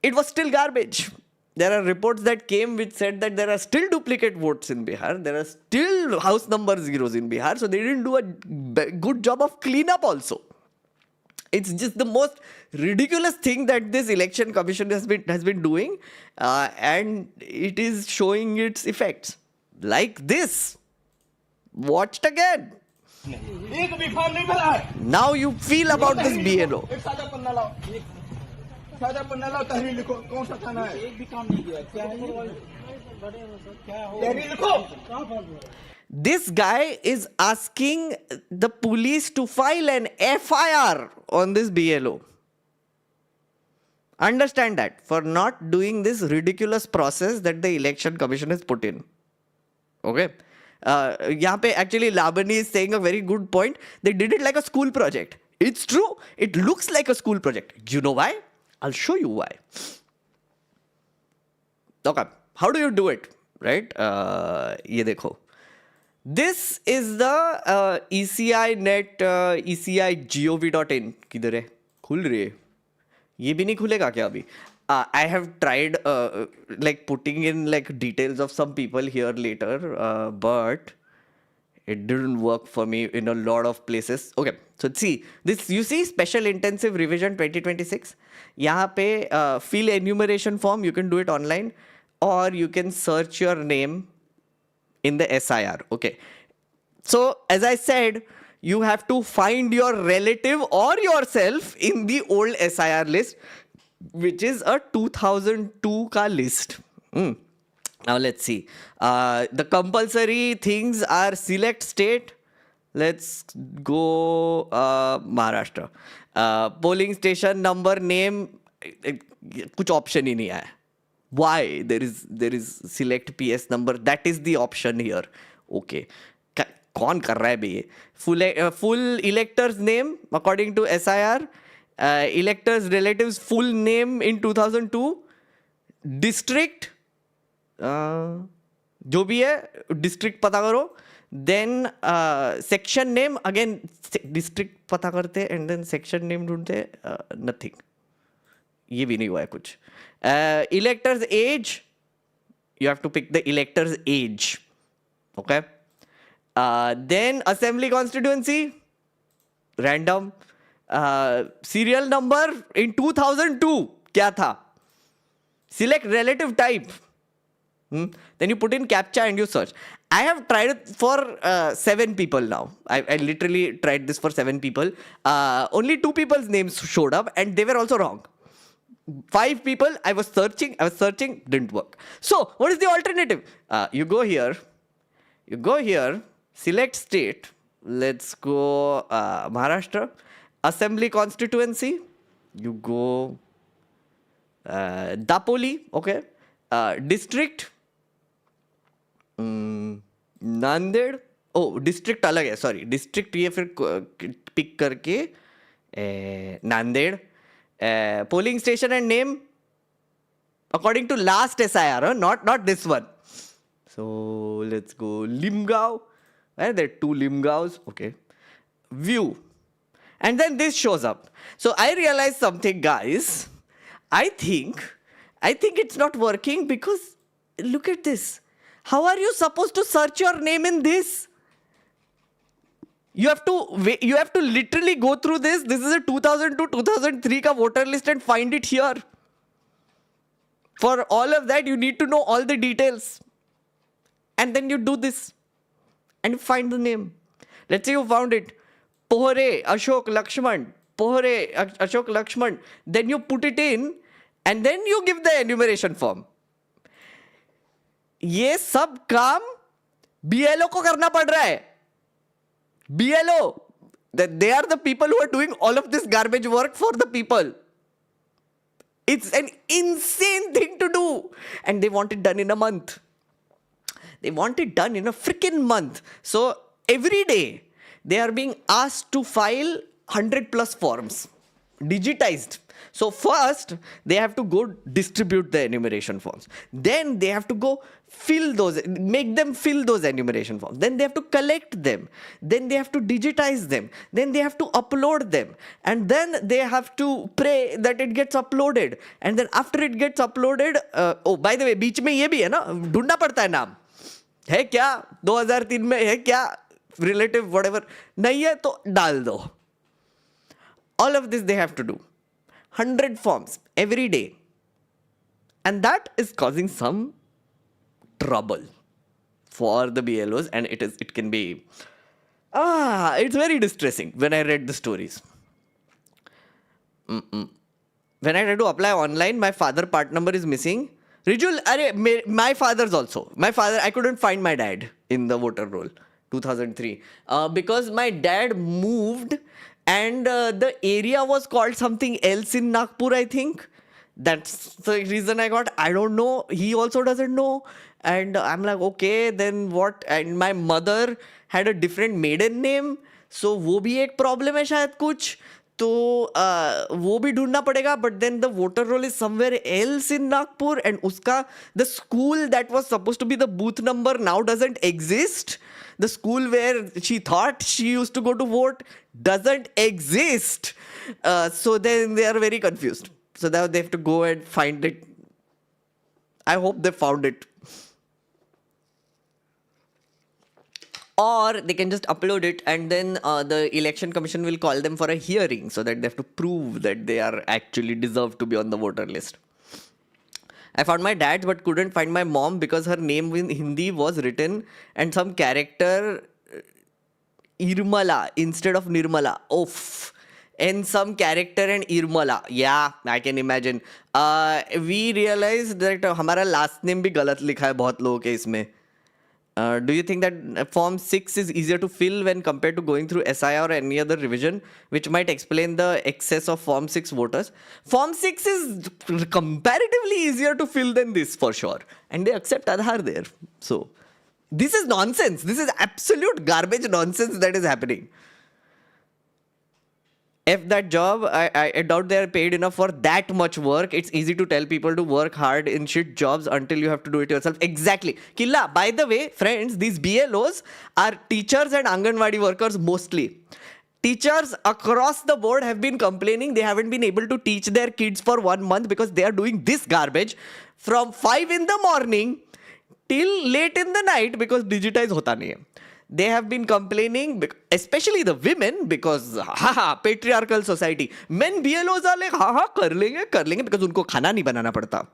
it was still garbage. There are reports that came which said that there are still duplicate votes in Bihar. There are still house number zeros in Bihar. So they didn't do a good job of cleanup also. It's just the most ridiculous thing that this Election Commission has been doing. And it is showing its effects. Like this. Watched again. एक भी form नहीं भरा है. Now you feel about this BLO. एक सादा पन्ना लाओ. सादा पन्ना लाओ, तहरीर लिखो. कौन सा थाना है? एक भी काम नहीं किया. क्या है? तहरीर लिखो. This guy is asking the police to file an FIR on this BLO. Understand that, for not doing this ridiculous process that the Election Commission has put in. Okay. यहाँ पे actually Labani is saying a very good point. They did it like a school project. It's true. It looks like a school project. You know why? I'll show you why. Okay. How do you do it? Right? ये देखो. This is the ECI net ECI.gov.in. किधर है? खुल रही है. ये भी नहीं खुलेगा क्या अभी? I have tried like putting in like details of some people here later, but it didn't work for me in a lot of places. Okay, so see this. You see Special Intensive Revision 2026. यहाँ पे fill enumeration form. You can do it online, or you can search your name in the SIR. Okay. So as I said, you have to find your relative or yourself in the old SIR list. which is a 2002 ka list. Now let's see. The compulsory things are select state. Let's go Maharashtra. Polling station number name. कुछ option ही नहीं आया. Why? There is select PS number. That is the option here. Okay. कौन कर रहा है बे ये? Full elector's name according to SIR. Elector's relatives full name in 2002. District. जो भी है district पता करो. Then section name again district पता करते and then section name ढूंढते. Nothing. ये भी नहीं हुआ है कुछ. Elector's age. You have to pick the elector's age. Okay. Then assembly constituency. Random. Serial number in 2002 क्या था? Select relative type. Then you put in CAPTCHA and you search. I have tried it for 7 people now. I literally tried this for 7 people. Only 2 people's names showed up and they were also wrong. 5 people, I was searching, didn't work. So, what is the alternative? You go here, select state. Let's go Maharashtra. Assembly constituency. You go Dapoli, okay. District. Nanded. Oh, district अलग है, sorry. District ये फिर pick करके Nanded. Polling station and name according to last SIR, not this one. So let's go Limgaon. There are 2 Limgaons. Okay. View. And then this shows up. So I realized something, guys. I think it's not working because look at this. How are you supposed to search your name in this? You have to literally go through this. This is a 2002-2003 ka voter list and find it here. For all of that, you need to know all the details. And then you do this. And you find the name. Let's say you found it. Pohre Ashok Lakshman. Pohre Ashok Lakshman. Then you put it in. And then you give the enumeration form. ये सब काम BLO को करना पड़ रहा है. BLO, they are the people who are doing all of this garbage work for the people. It's an insane thing to do. And they want it done in a month. They want it done in a freaking month. So every day, they are being asked to file 100 plus forms. Digitized. So first, they have to go distribute the enumeration forms. Then they have to go make them fill those enumeration forms. Then they have to collect them. Then they have to digitize them. Then they have to upload them. And then they have to pray that it gets uploaded. And then after it gets uploaded, oh, by the way, बीच में ये भी है ना, ढूंढना पड़ता है नाम. है क्या? 2003 में है क्या? Relative, whatever. नहीं है तो डाल दो. All of this they have to do. 100 forms every day. And that is causing some trouble for the BLOs, and it can be it's very distressing when I read the stories. When I tried to apply online, my father part number is missing. Rijul, my father's also. My father, I couldn't find my dad in the voter roll 2003 because my dad moved and the area was called something else in Nagpur, I think. That's the reason I got. I don't know. He also doesn't know. And I'm like, okay, then what? And my mother had a different maiden name. So वो भी एक problem है शायद कुछ. तो वो भी ढूंढना पड़ेगा. But then the voter roll is somewhere else in Nagpur. And उसका, the school that was supposed to be the booth number now doesn't exist. The school where she thought she used to go to vote doesn't exist. So then they are very confused. So now they have to go and find it. I hope they found it. Or they can just upload it and then the election commission will call them for a hearing so that they have to prove that they are actually deserved to be on the voter list. I found my dad's but couldn't find my mom because her name in Hindi was written and some character Irmala instead of Nirmala. Oof. in some character and Irmala. Yeah, I can imagine. We realized that हमारा last name भी गलत लिखा है बहुत लोगों के इसमें. Do you think that Form 6 is easier to fill when compared to going through SIR or any other revision, which might explain the excess of Form 6 voters? Form 6 is comparatively easier to fill than this for sure. And they accept Aadhaar there. So, this is nonsense. This is absolute garbage nonsense that is happening. If that job, I doubt they are paid enough for that much work. It's easy to tell people to work hard in shit jobs until you have to do it yourself. Exactly. Killa, by the way, friends, these BLOs are teachers and Anganwadi workers mostly. Teachers across the board have been complaining they haven't been able to teach their kids for 1 month because they are doing this garbage from 5 in the morning till late in the night because digitize hota nahi hai. They have been complaining, especially the women, because patriarchal society. Men BLOs are like, कर लेंगे because उनको खाना नहीं बनाना पड़ता,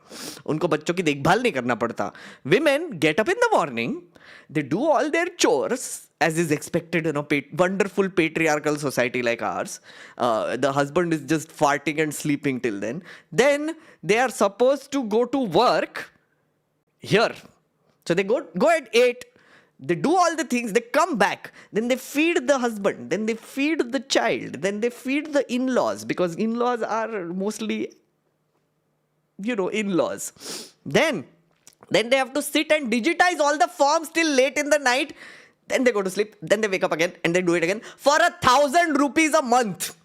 उनको बच्चों की देखभाल नहीं करना पड़ता. Women get up in the morning, they do all their chores as is expected in a wonderful patriarchal society like ours. The husband is just farting and sleeping till then. Then they are supposed to go to work here. So they go at 8. They do all the things, they come back, then they feed the husband, then they feed the child, then they feed the in-laws, because in-laws are mostly, in-laws. Then they have to sit and digitize all the forms till late in the night, then they go to sleep, then they wake up again, and they do it again for 1,000 rupees a month.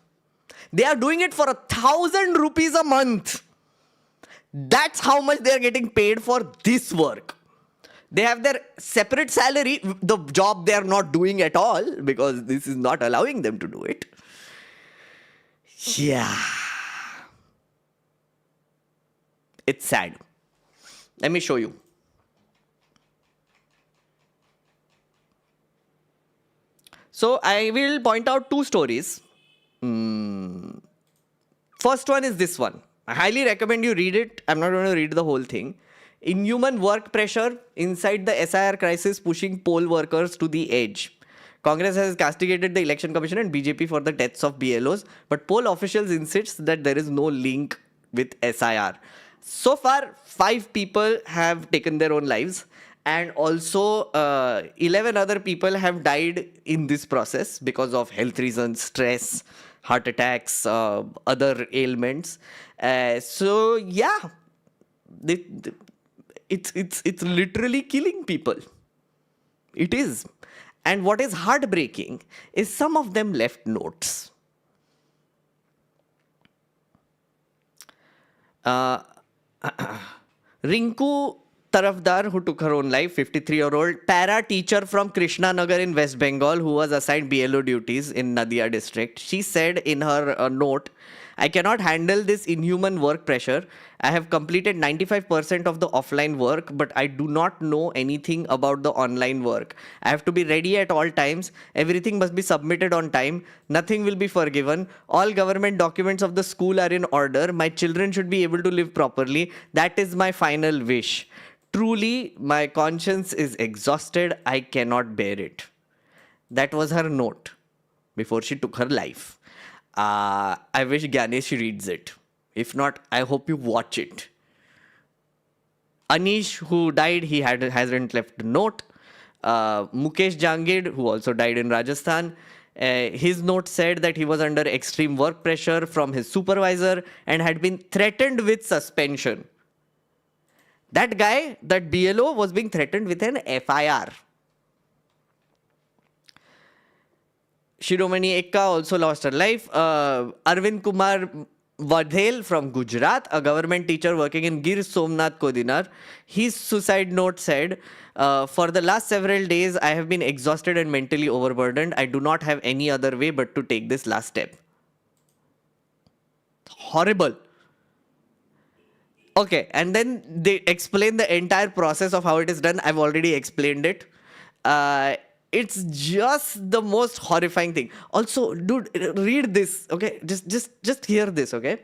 They are doing it for 1,000 rupees a month. That's how much they are getting paid for this work. They have their separate salary, the job they are not doing at all because this is not allowing them to do it. Yeah. It's sad. Let me show you. So I will point out 2 stories. First one is this one. I highly recommend you read it. I'm not going to read the whole thing. Inhuman work pressure inside the SIR crisis pushing poll workers to the edge. Congress has castigated the Election Commission and BJP for the deaths of BLOs, but poll officials insist that there is no link with SIR. So far, 5 people have taken their own lives, and also 11 other people have died in this process because of health reasons, stress, heart attacks, other ailments. So yeah, it's literally killing people. It is. And what is heartbreaking is some of them left notes. Rinku Tarafdar, who took her own life, 53-year-old para teacher from Krishna Nagar in West Bengal, who was assigned BLO duties in Nadia district. She said in her note, I cannot handle this inhuman work pressure. I have completed 95% of the offline work, but I do not know anything about the online work. I have to be ready at all times. Everything must be submitted on time. Nothing will be forgiven. All government documents of the school are in order. My children should be able to live properly. That is my final wish. Truly, my conscience is exhausted. I cannot bear it. That was her note before she took her life. I wish Ganesh reads it. If not, I hope you watch it. Anish, who died, he hasn't left a note. Mukesh Jangid, who also died in Rajasthan, his note said that he was under extreme work pressure from his supervisor and had been threatened with suspension. That guy, that BLO, was being threatened with an FIR. Shiromani Ekka also lost her life. Arvind Kumar Vadhel from Gujarat, a government teacher working in Gir Somnath Kodinar, his suicide note said, for the last several days, I have been exhausted and mentally overburdened. I do not have any other way but to take this last step. Horrible. Okay, and then they explain the entire process of how it is done. I've already explained it. It's just the most horrifying thing. Also, dude, read this, okay? Just hear this, okay?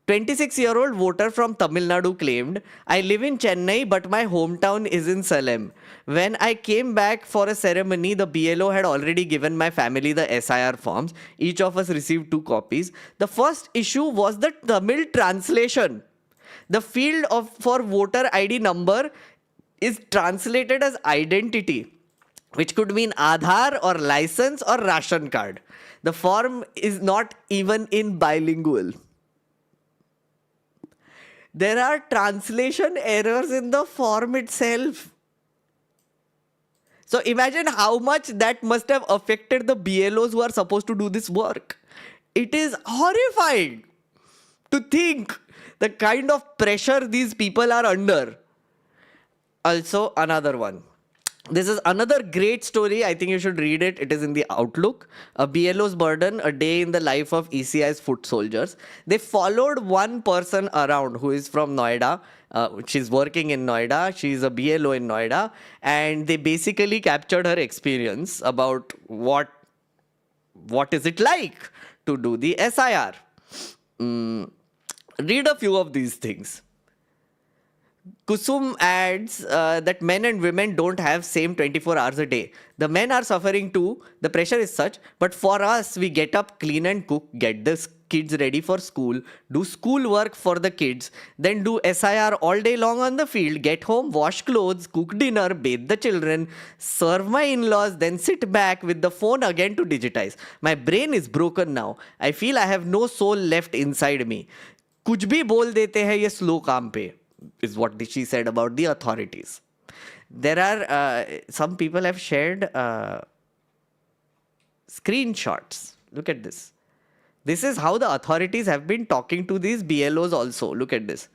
26-year-old voter from Tamil Nadu claimed, I live in Chennai, but my hometown is in Salem. When I came back for a ceremony, the BLO had already given my family the SIR forms. Each of us received 2 copies. The first issue was the Tamil translation. The field for voter ID number is translated as identity, which could mean Aadhaar or license or ration card. The form is not even in bilingual. There are translation errors in the form itself. So imagine how much that must have affected the BLOs who are supposed to do this work. It is horrifying to think the kind of pressure these people are under. Also, another one. This is another great story. I think you should read it. It is in the Outlook. A BLO's burden, a day in the life of ECI's foot soldiers. They followed one person around who is from Noida. She's working in Noida. She's a BLO in Noida. And they basically captured her experience about what is it like to do the SIR. Read a few of these things. Kusum adds that men and women don't have same 24 hours a day. The men are suffering too. The pressure is such. But for us, we get up, clean and cook, get the kids ready for school, do school work for the kids, then do SIR all day long on the field, get home, wash clothes, cook dinner, bathe the children, serve my in-laws, then sit back with the phone again to digitize. My brain is broken now. I feel I have no soul left inside me. कुछ भी बोल देते हैं ये slow काम पे, is what she said about the authorities. There are some people have shared screenshots. Look at this. This is how the authorities have been talking to these BLOs also. Look at this.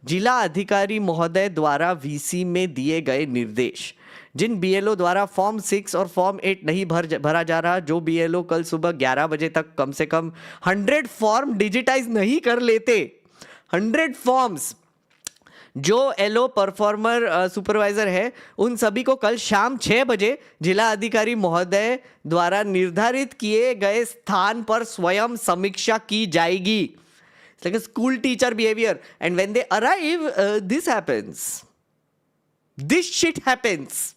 जिला अधिकारी महोदय द्वारा VC में दिए गए निर्देश. जिन BLO द्वारा form 6 और फॉर्म 8 नहीं भरा जा रहा, जो BLO कल सुबह 11 बजे तक कम से कम 100 फॉर्म डिजिटाइज नहीं कर लेते, 100 फॉर्म्स, जो LO परफॉर्मर सुपरवाइजर है, उन सभी को कल शाम 6 बजे जिला अधिकारी महोदय द्वारा निर्धारित किए गए स्थान पर स्वयं समीक्षा की जाएगी. It's like a school teacher behavior. And when they arrive, this happens. This shit happens.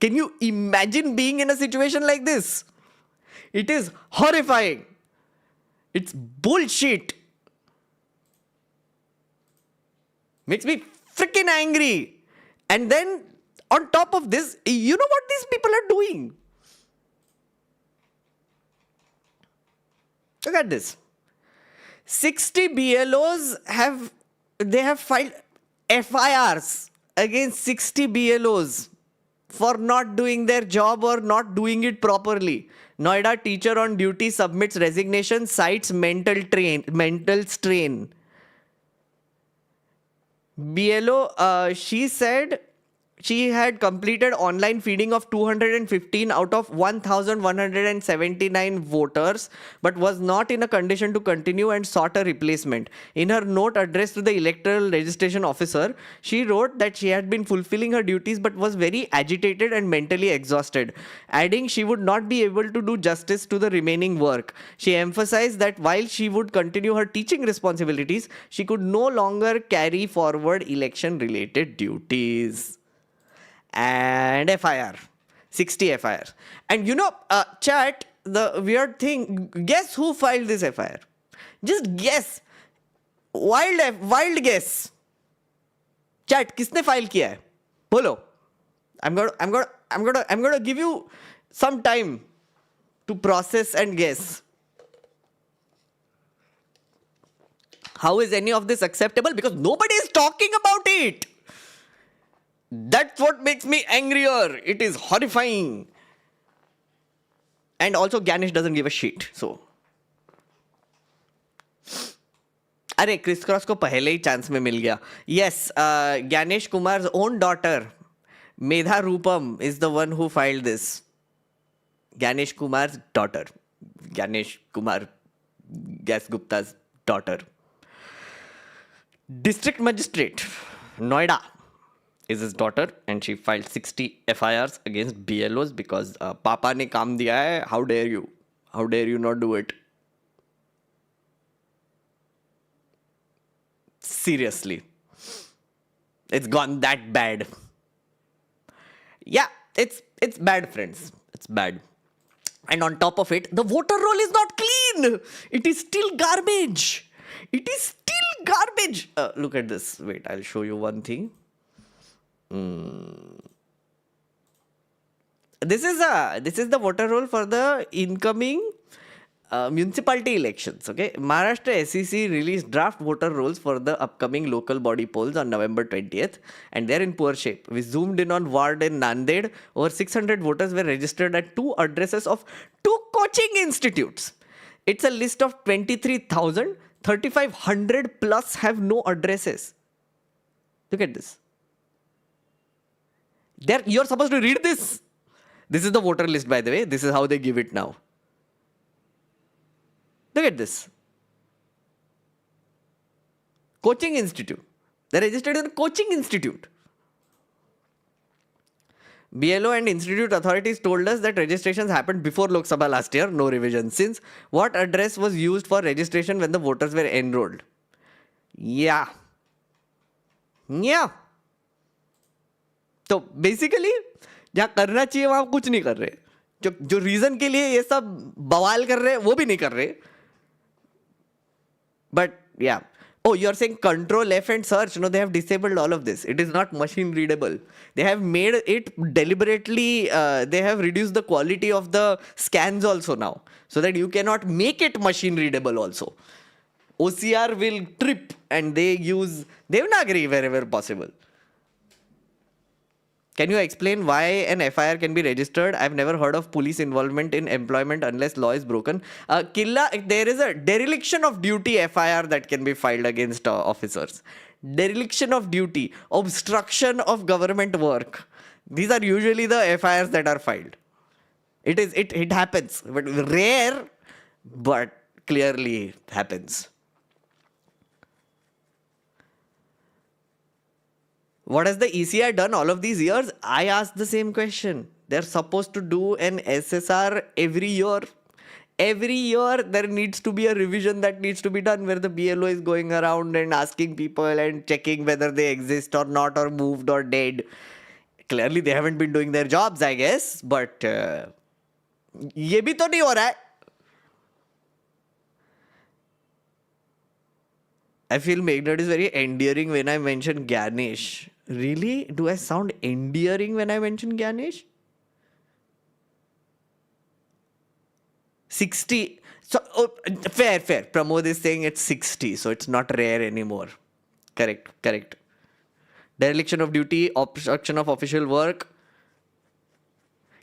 Can you imagine being in a situation like this? It is horrifying. It's bullshit. Makes me freaking angry. And then on top of this, you know what these people are doing? Look at this. 60 BLOs have filed FIRs against 60 BLOs for not doing their job or not doing it properly. Noida teacher on duty submits resignation, cites mental strain. BLO, she said she had completed online feeding of 215 out of 1,179 voters, but was not in a condition to continue and sought a replacement. In her note addressed to the electoral registration officer, she wrote that she had been fulfilling her duties but was very agitated and mentally exhausted, adding she would not be able to do justice to the remaining work. She emphasized that while she would continue her teaching responsibilities, she could no longer carry forward election-related duties. And FIR, 60 FIRs. And you know, chat, the weird thing, guess who filed this FIR? Just guess. Wild guess. Chat, किसने file किया है? बोलो. I'm gonna give you some time to process and guess. How is any of this acceptable? Because nobody is talking about it. That's what makes me angrier. It is horrifying. And also Ganesh doesn't give a shit. So अरे criss cross को पहले ही chance में मिल गया. Yes, Ganesh Kumar's own daughter, Medha Rupam, is the one who filed this. Ganesh Kumar's daughter. Ganesh Kumar Gas Gupta's daughter. District Magistrate, Noida, is his daughter, and she filed 60 FIRs against BLOs because Papa ने काम दिया है. How dare you? How dare you not do it? Seriously. It's gone that bad. Yeah, it's bad, friends. It's bad. And on top of it, the voter roll is not clean. It is still garbage. It is still garbage. Look at this. Wait, I'll show you one thing. This is the voter roll for the incoming municipality elections. Okay, Maharashtra SEC released draft voter rolls for the upcoming local body polls on November 20th, and they're in poor shape. We zoomed in on ward in Nanded. Over 600 voters were registered at 2 addresses of 2 coaching institutes. It's a list of 23,000. 3,500 plus have no addresses. Look at this. You're supposed to read this. This is the voter list, by the way. This is how they give it now. Look at this. Coaching institute. They're registered in a coaching institute. BLO and institute authorities told us that registrations happened before Lok Sabha last year, no revision since. What address was used for registration when the voters were enrolled? Yeah. तो basically जहाँ करना चाहिए वहाँ कुछ नहीं कर रहे. जो रीजन के लिए ये सब बवाल कर रहे हैं वो भी नहीं कर रहे. But yeah. Oh, you're saying Control F and search. No, they have disabled all of this. It is not machine readable. They have made it deliberately, they have reduced the quality of the scans also now, so that you cannot make it machine readable also. OCR will trip and they use Devanagari wherever possible. Can you explain why an FIR can be registered? I've never heard of police involvement in employment unless law is broken. Killa, there is a dereliction of duty FIR that can be filed against officers. Dereliction of duty, obstruction of government work. These are usually the FIRs that are filed. It happens, but rare, but clearly happens. What has the ECI done all of these years? I asked the same question. They're supposed to do an SSR every year. Every year there needs to be a revision that needs to be done where the BLO is going around and asking people and checking whether they exist or not, or moved or dead. Clearly they haven't been doing their jobs, I guess. But ये भी तो नहीं हो रहा है. I feel Meghnad is very endearing when I mention Ganesh. Really? Do I sound endearing when I mention Ganesh? 60. So, fair. Pramod is saying it's 60, so it's not rare anymore. Correct. Dereliction of duty, obstruction of official work.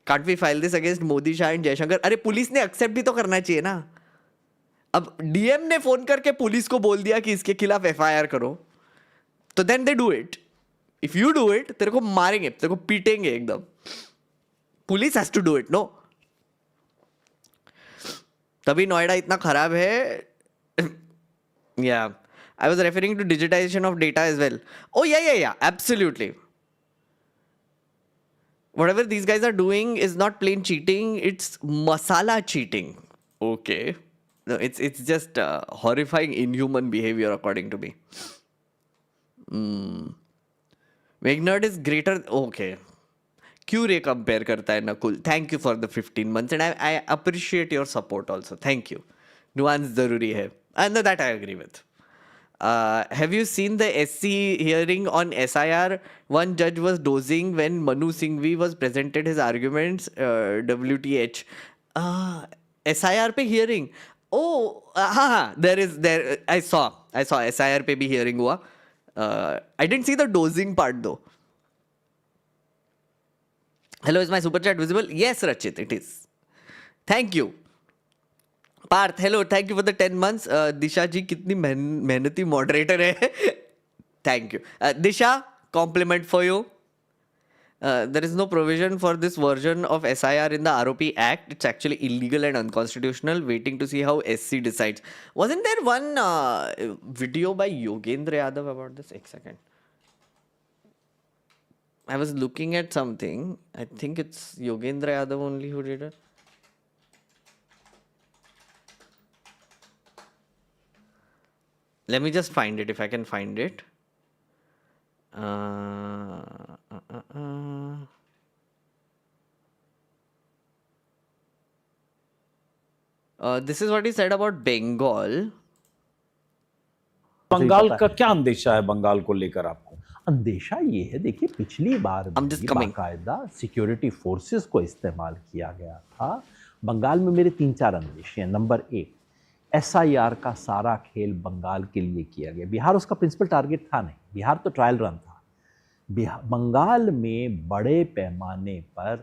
Can't we file this against Modi, Shah and Jaishankar? अरे police ने accept भी तो करना चाहिए ना. अब DM ने phone करके पुलिस को बोल दिया कि इसके खिलाफ एफआईआर करो, तो then they do it. If you do it, तेरे को मारेंगे, तेरे को पीटेंगे एकदम. Police has to do it, no. तभी नोएडा इतना खराब है. Yeah I was referring to digitization of data as well. Oh yeah absolutely. Whatever these guys are doing is not plain cheating, it's masala cheating. Okay. No, it's just horrifying, inhuman behavior according to me. Meghnad is greater. Okay. क्यों रे compare करता है Nakul? Thank you for the 15 months and I appreciate your support also. Thank you. Nuance जरूरी है. And that I agree with. Have you seen the SC hearing on SIR? One judge was dozing when Manu Singhvi was presented his arguments. WTH. SIR पे hearing. Oh, there. I saw SIR पे भी hearing हुआ. I didn't see the dosing part though. Hello, is my super chat visible? Yes, Rachit, it is. Thank you. Parth, hello, thank you for the 10 months. Disha ji कितनी मेहनती moderator है. Thank you. Disha, compliment for you. There is no provision for this version of SIR in the ROP Act. It's actually illegal and unconstitutional. Waiting to see how SC decides. Wasn't there one video by Yogendra Yadav about this? One second. I was looking at something. I think it's Yogendra Yadav only who did it. Let me just find it if I can find it. This is what he said about Bengal. Bengal का क्या अंदेशा है बंगाल को लेकर आपको? अंदेशा ये है, देखिए पिछली बार I'm just coming. बाकायदा सिक्योरिटी फोर्सेस को इस्तेमाल किया गया था। बंगाल में मेरे 3-4 अंदेशे हैं। नंबर 1, एसआईआर का सारा खेल बंगाल के लिए किया गया। बिहार उसका प्रिंसिपल टारगेट था नहीं, बिहार तो ट्रायल रन था। बंगाल में बड़े पैमाने पर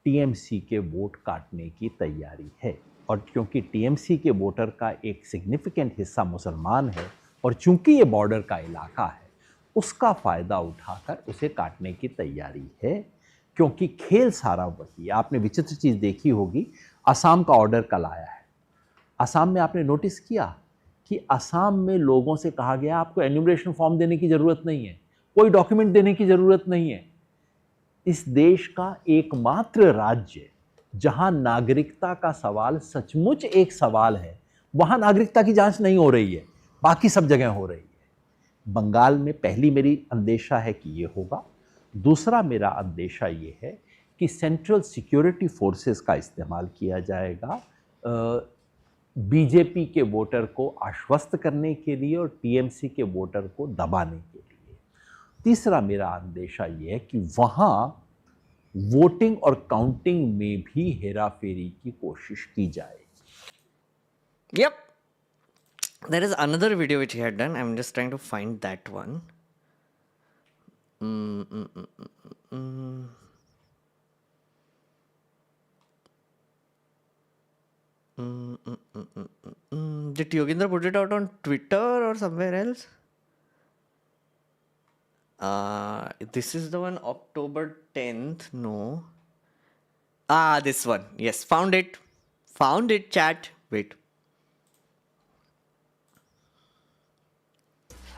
टीएमसी के वोट काटने की तैयारी है, और क्योंकि टीएमसी के वोटर का एक सिग्निफिकेंट हिस्सा मुसलमान है, और चूंकि ये बॉर्डर का इलाका है, उसका फ़ायदा उठाकर उसे काटने की तैयारी है। क्योंकि खेल सारा वही है। आपने विचित्र चीज़ देखी होगी, असम का ऑर्डर कल आया है। असम में आपने नोटिस किया कि असम में लोगों से कहा गया आपको एन्यूमरेशन फॉर्म देने की ज़रूरत नहीं है, कोई डॉक्यूमेंट देने की ज़रूरत नहीं है। इस देश का एकमात्र राज्य जहां नागरिकता का सवाल सचमुच एक सवाल है, वहां नागरिकता की जांच नहीं हो रही है, बाकी सब जगह हो रही है। बंगाल में पहली मेरी अंदेशा है कि ये होगा। दूसरा मेरा अंदेशा ये है कि सेंट्रल सिक्योरिटी फोर्सेस का इस्तेमाल किया जाएगा बीजेपी के वोटर को आश्वस्त करने के लिए और टीएमसी के वोटर को दबाने के लिए। तीसरा मेरा अंदेशा ये है कि वहाँ वोटिंग और काउंटिंग में भी हेराफेरी की कोशिश की जाएगी। Yep. There is another video which he had done. I'm just trying to find that one. Did Yogendra put it out on Twitter or somewhere else? This is the one, October 10th. No. This one. Yes, found it. Found it, chat. Wait.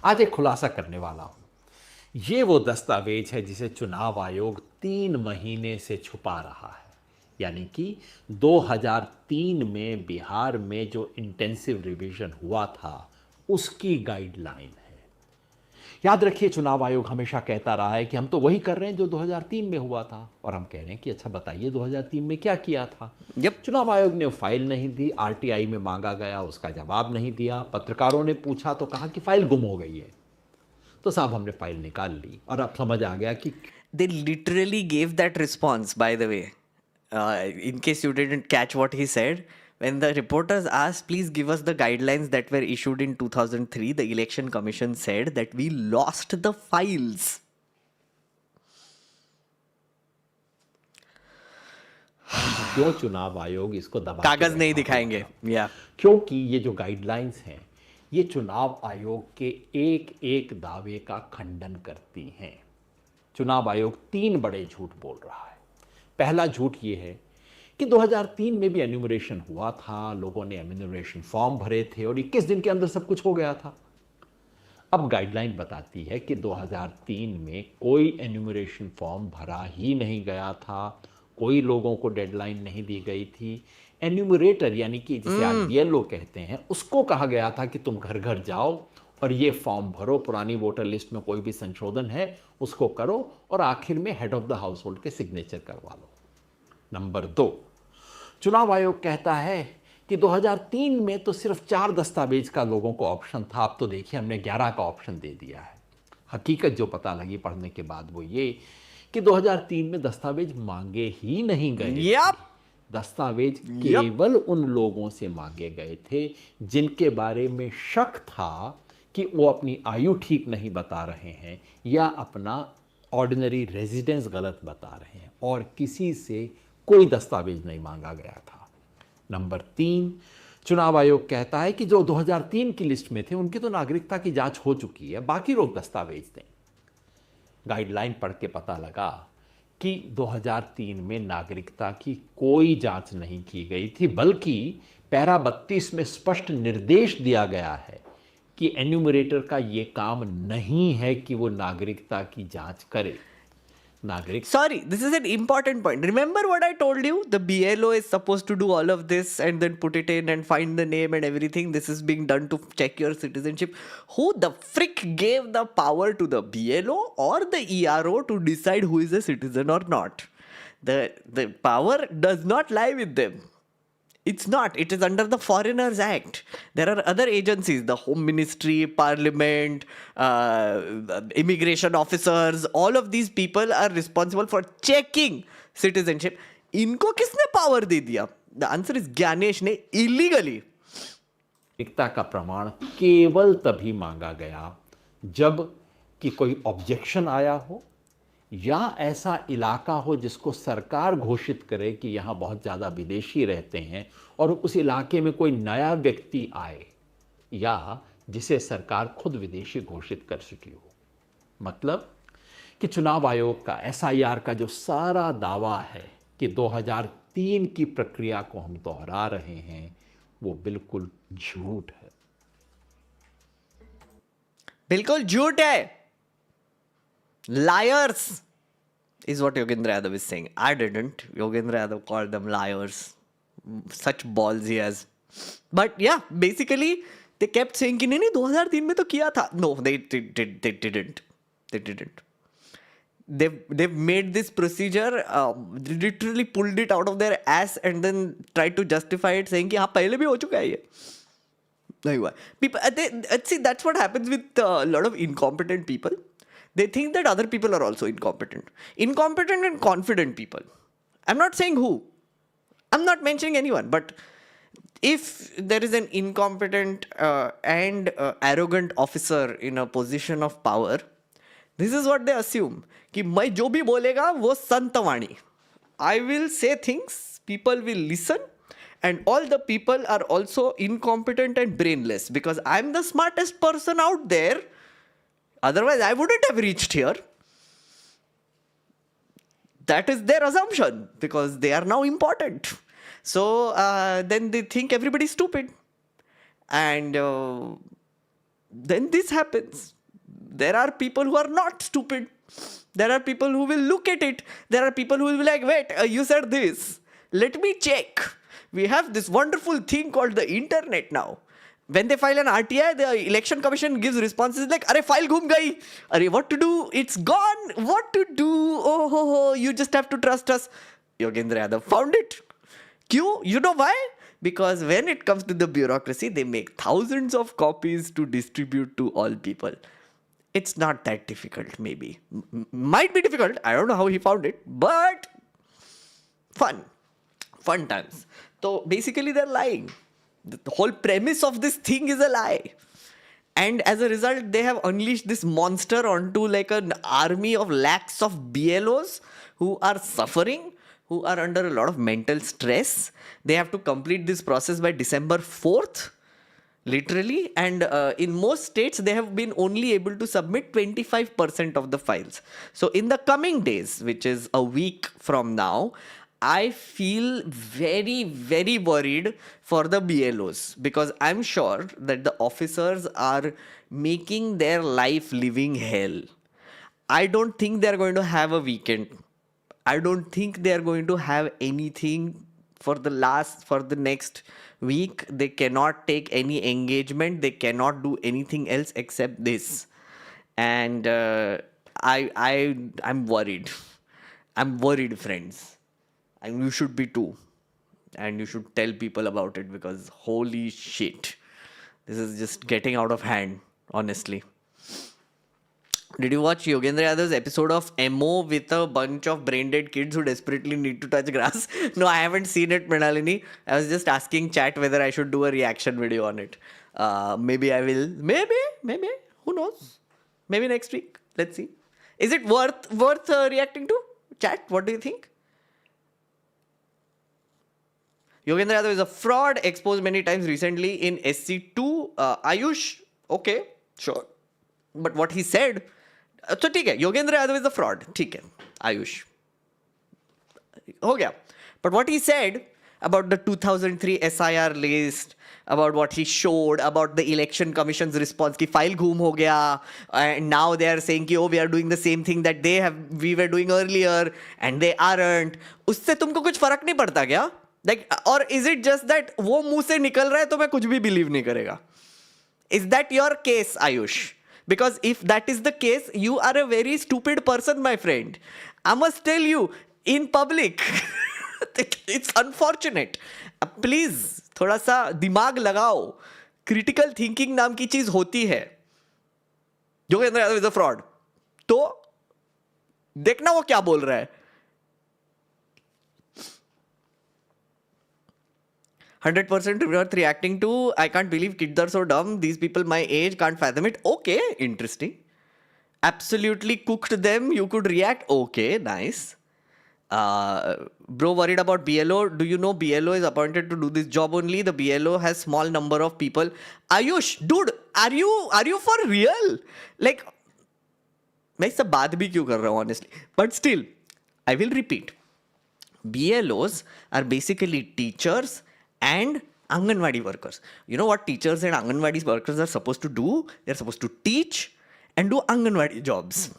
आज एक खुलासा करने वाला हूं। ये वो दस्तावेज है जिसे चुनाव आयोग 3 महीने से छुपा रहा है। यानी कि 2003 में बिहार में जो इंटेंसिव रिवीजन हुआ था उसकी गाइडलाइन है। याद रखिए, चुनाव आयोग हमेशा कहता रहा है कि हम तो वही कर रहे हैं जो 2003 में हुआ था, और हम कह रहे हैं कि अच्छा बताइए 2003 में क्या किया था। Yep. चुनाव आयोग ने फाइल नहीं दी, आरटीआई में मांगा गया, उसका जवाब नहीं दिया। पत्रकारों ने पूछा तो कहा कि फाइल गुम हो गई है। तो साहब हमने फाइल निकाल ली और अब समझ आ गया कि They literally gave that response, by the way. In case you didn't catch what he said, when the reporters asked, please give us the guidelines that were issued in 2003, the Election Commission said that we lost the files. क्यों चुनाव आयोग इसको दबा कागज नहीं दिखाएंगे। या क्योंकि ये जो गाइडलाइंस हैं ये चुनाव आयोग के एक एक दावे का खंडन करती हैं। चुनाव आयोग 3 बड़े झूठ बोल रहा है। पहला झूठ ये है कि 2003 में भी एन्यूमरेशन हुआ था, लोगों ने एन्यूमरेशन फॉर्म भरे थे और 21 दिन के अंदर सब कुछ हो गया था। अब गाइडलाइन बताती है कि 2003 में कोई एन्यूमरेशन फॉर्म भरा ही नहीं गया था, कोई लोगों को डेडलाइन नहीं दी गई थी। एन्यूमरेटर यानी कि जिसे आज बीएलओ कहते हैं, उसको कहा गया था कि तुम घर घर जाओ और ये फॉर्म भरो, पुरानी वोटर लिस्ट में कोई भी संशोधन है उसको करो और आखिर में head of the house hold के सिग्नेचर करवा लो। नंबर 2, चुनाव आयोग कहता है कि 2003 में तो सिर्फ 4 दस्तावेज का लोगों को ऑप्शन था, अब तो देखिए हमने 11 का ऑप्शन दे दिया है। हकीकत जो पता लगी पढ़ने के बाद वो ये कि 2003 में दस्तावेज मांगे ही नहीं गए। Yep. दस्तावेज केवल उन लोगों से मांगे गए थे जिनके बारे में शक था कि वो अपनी आयु ठीक नहीं बता रहे हैं या अपना ऑर्डिनरी रेजिडेंस गलत बता रहे हैं, और किसी से कोई दस्तावेज नहीं मांगा गया था। नंबर 3, चुनाव आयोग कहता है कि जो 2003 की लिस्ट में थे उनकी तो नागरिकता की जांच हो चुकी है, बाकी लोग दस्तावेज दें। गाइडलाइन पढ़ के पता लगा कि 2003 में नागरिकता की कोई जांच नहीं की गई थी, बल्कि पैरा 32 में स्पष्ट निर्देश दिया गया है कि एन्यूमरेटर का ये काम नहीं है कि वो नागरिकता की जांच करे। नागरिक Sorry, this is an important point. Remember what I told you? The BLO is supposed to do all of this and then put it in and find the name and everything. This is being done to check your citizenship. Who the frick gave the power to the BLO or the ERO to decide who is a citizen or not? The power does not lie with them. It's not. It is under the Foreigners Act. There are other agencies, the Home Ministry, Parliament, immigration officers. All of these people are responsible for checking citizenship. इनको किसने power दे दिया? The answer is Gyanesh ने illegally. नागरिकता का प्रमाण केवल तभी मांगा गया जब कि कोई ऑब्जेक्शन आया हो या ऐसा इलाका हो जिसको सरकार घोषित करे कि यहाँ बहुत ज़्यादा विदेशी रहते हैं और उस इलाके में कोई नया व्यक्ति आए या जिसे सरकार खुद विदेशी घोषित कर चुकी हो। मतलब कि चुनाव आयोग का एसआईआर का जो सारा दावा है कि 2003 की प्रक्रिया को हम दोहरा रहे हैं वो बिल्कुल झूठ है। बिल्कुल झूठ है. Liars is what Yogendra Yadav is saying. I didn't. Yogendra Yadav called them liars. Such balls he has. But yeah, basically they kept saying कि नहीं 2003 में तो किया था. No, they didn't. They didn't. They've made this procedure, literally pulled it out of their ass and then tried to justify it saying कि हाँ पहले भी हो चुका है ये. नहीं हुआ. People, see, that's what happens with a lot of incompetent people. They think that other people are also incompetent. Incompetent and confident people. I'm not saying who. I'm not mentioning anyone. But if there is an incompetent and arrogant officer in a position of power, this is what they assume. कि मैं जो भी बोलेगा वो संतवाणी. I will say things, people will listen, and all the people are also incompetent and brainless because I'm the smartest person out there. Otherwise, I wouldn't have reached here. That is their assumption because they are now important. So then they think everybody's stupid. And then this happens. There are people who are not stupid. There are people who will look at it. There are people who will be like, wait, you said this. Let me check. We have this wonderful thing called the internet now. When they file an RTI, the election commission gives responses like, "Arey file ghum gayi. Arey what to do? It's gone. What to do? Oh ho ho! You just have to trust us." Yogendra Yadav found it. Q. You know why? Because when it comes to the bureaucracy, they make thousands of copies to distribute to all people. It's not that difficult, maybe. Might be difficult. I don't know how he found it, but fun times. So basically, they're lying. The whole premise of this thing is a lie. And as a result, they have unleashed this monster onto like an army of lakhs of BLOs who are suffering, who are under a lot of mental stress. They have to complete this process by December 4th, literally. And in most states, they have been only able to submit 25% of the files. So in the coming days, which is a week from now, I feel very, very worried for the BLOs because I'm sure that the officers are making their life living hell. I don't think they're going to have a weekend. I don't think they're going to have anything for the next week. They cannot take any engagement. They cannot do anything else except this. And I'm worried. I'm worried, friends. And you should be too. And you should tell people about it because holy shit. This is just getting out of hand, honestly. Did you watch Yogendra Yadav's episode of MO with a bunch of brain dead kids who desperately need to touch grass? No, I haven't seen it, Mrinalini. I was just asking chat whether I should do a reaction video on it. Maybe I will. Maybe. Who knows? Maybe next week. Let's see. Is it worth reacting to? Chat, what do you think? Yogendra Yadav is a fraud exposed many times recently in SC2. Ayush, okay, sure. But what he said, so ठीक है, Yogendra Yadav is a fraud, ठीक है, Ayush. हो गया. But what he said about the 2003 SIR list, about what he showed, about the election commission's response ki file ghum ho gaya, and now they are saying ki oh we are doing the same thing that we were doing earlier and they aren't. उससे तुमको कुछ फर्क नहीं पड़ता क्या? Like, or is it just that वो मुंह से निकल रहा है तो मैं कुछ भी believe नहीं करेगा? Is that your case, Ayush? Because if that is the case, you are a very stupid person, my friend. I must tell you, in public. It's unfortunate. Please, थोड़ा सा दिमाग लगाओ. Critical thinking नाम की चीज होती है. Yogendra Yadav is a fraud. तो देखना वो क्या बोल रहा है. 100% worth reacting to. I can't believe kids are so dumb. These people my age can't fathom it. Okay, interesting. Absolutely cooked them. You could react. Okay, nice. Bro, worried about BLO. Do you know BLO is appointed to do this job only? The BLO has small number of people. Ayush, dude, are you for real? Like, मैं इससे बात भी क्यों कर रहा हूँ honestly? But still, I will repeat. BLOs are basically teachers and Anganwadi workers. You know what teachers and Anganwadi workers are supposed to do? They're supposed to teach and do Anganwadi jobs.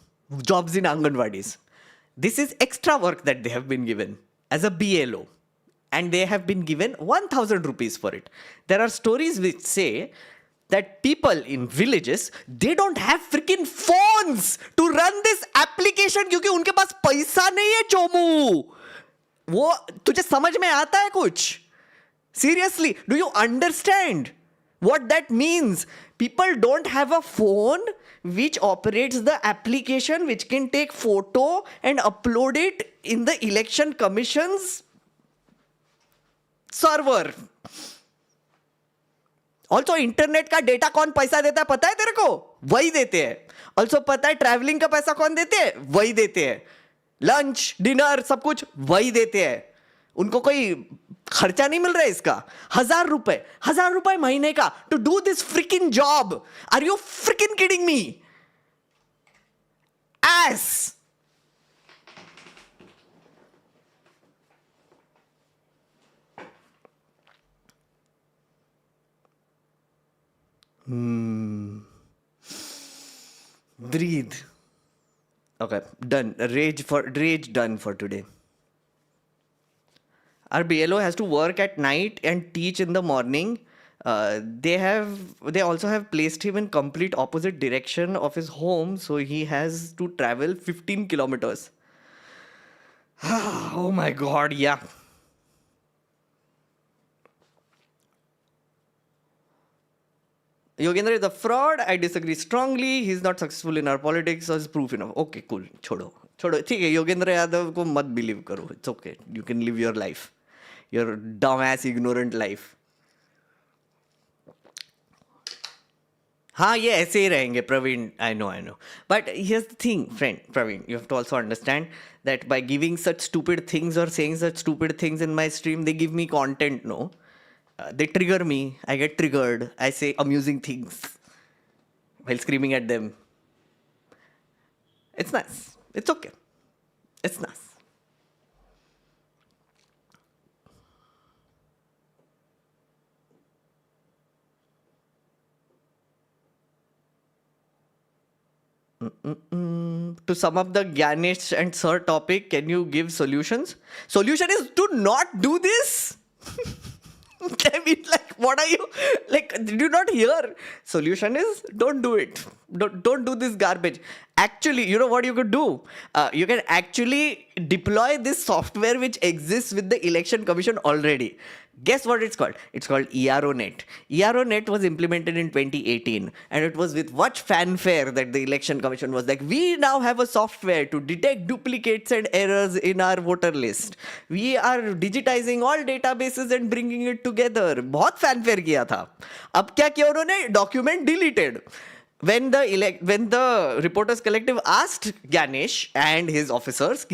Jobs in Anganwadis. This is extra work that they have been given as a BLO. And they have been given 1,000 rupees for it. There are stories which say that people in villages, they don't have freaking phones to run this application क्योंकि उनके पास पैसा नहीं है चोमू. वो तुझे समझ में आता है कुछ? Seriously, do you understand what that means? People don't have a phone which operates the application which can take photo and upload it in the election commission's server. Also, internet का डेटा कौन पैसा देता है पता है तेरे को? वही देते हैं. Also, पता है ट्रैवलिंग का पैसा कौन देते हैं? वही देते हैं. लंच, डिनर, सब कुछ वही देते हैं. उनको कोई खर्चा नहीं मिल रहा है इसका. 1,000 रुपए महीने का to do this freaking job. Are you freaking kidding me? Yes. Breathe. Okay, done. Rage done for today. Our BLO has to work at night and teach in the morning. They also have placed him in complete opposite direction of his home, so he has to travel 15 kilometers. Oh my God, yeah. Yogendra is a fraud. I disagree strongly. He's not successful in our politics, so it's proof enough. Okay, cool. छोड़ो. ठीक है. योगेंद्र यादव को मत believe करो. It's okay. You can live your life. Your dumbass, ignorant life. हाँ ये ऐसे ही रहेंगे Praveen. I know. But here's the thing, friend, Praveen. You have to also understand that by giving such stupid things or saying such stupid things in my stream, they give me content, no? They trigger me. I get triggered. I say amusing things while screaming at them. It's nice. It's okay. It's nice. To sum up the Ganesh and Sir topic, can you give solutions? Solution is to not do this. I mean, like, what are you, like, did you not hear? Solution is don't do it. Don't do this garbage. Actually, you know what you could do? You can actually deploy this software which exists with the election commission already. Guess what it's called? It's called ERONet. ERONet was implemented in 2018, and it was with much fanfare that the election commission was like, we now have a software to detect duplicates and errors in our voter list. We are digitizing all databases and bringing it together. बहुत fanfare किया था. अब क्या किया उन्होंने? Document deleted. When the Reporters Collective asked Ganesh and his officers,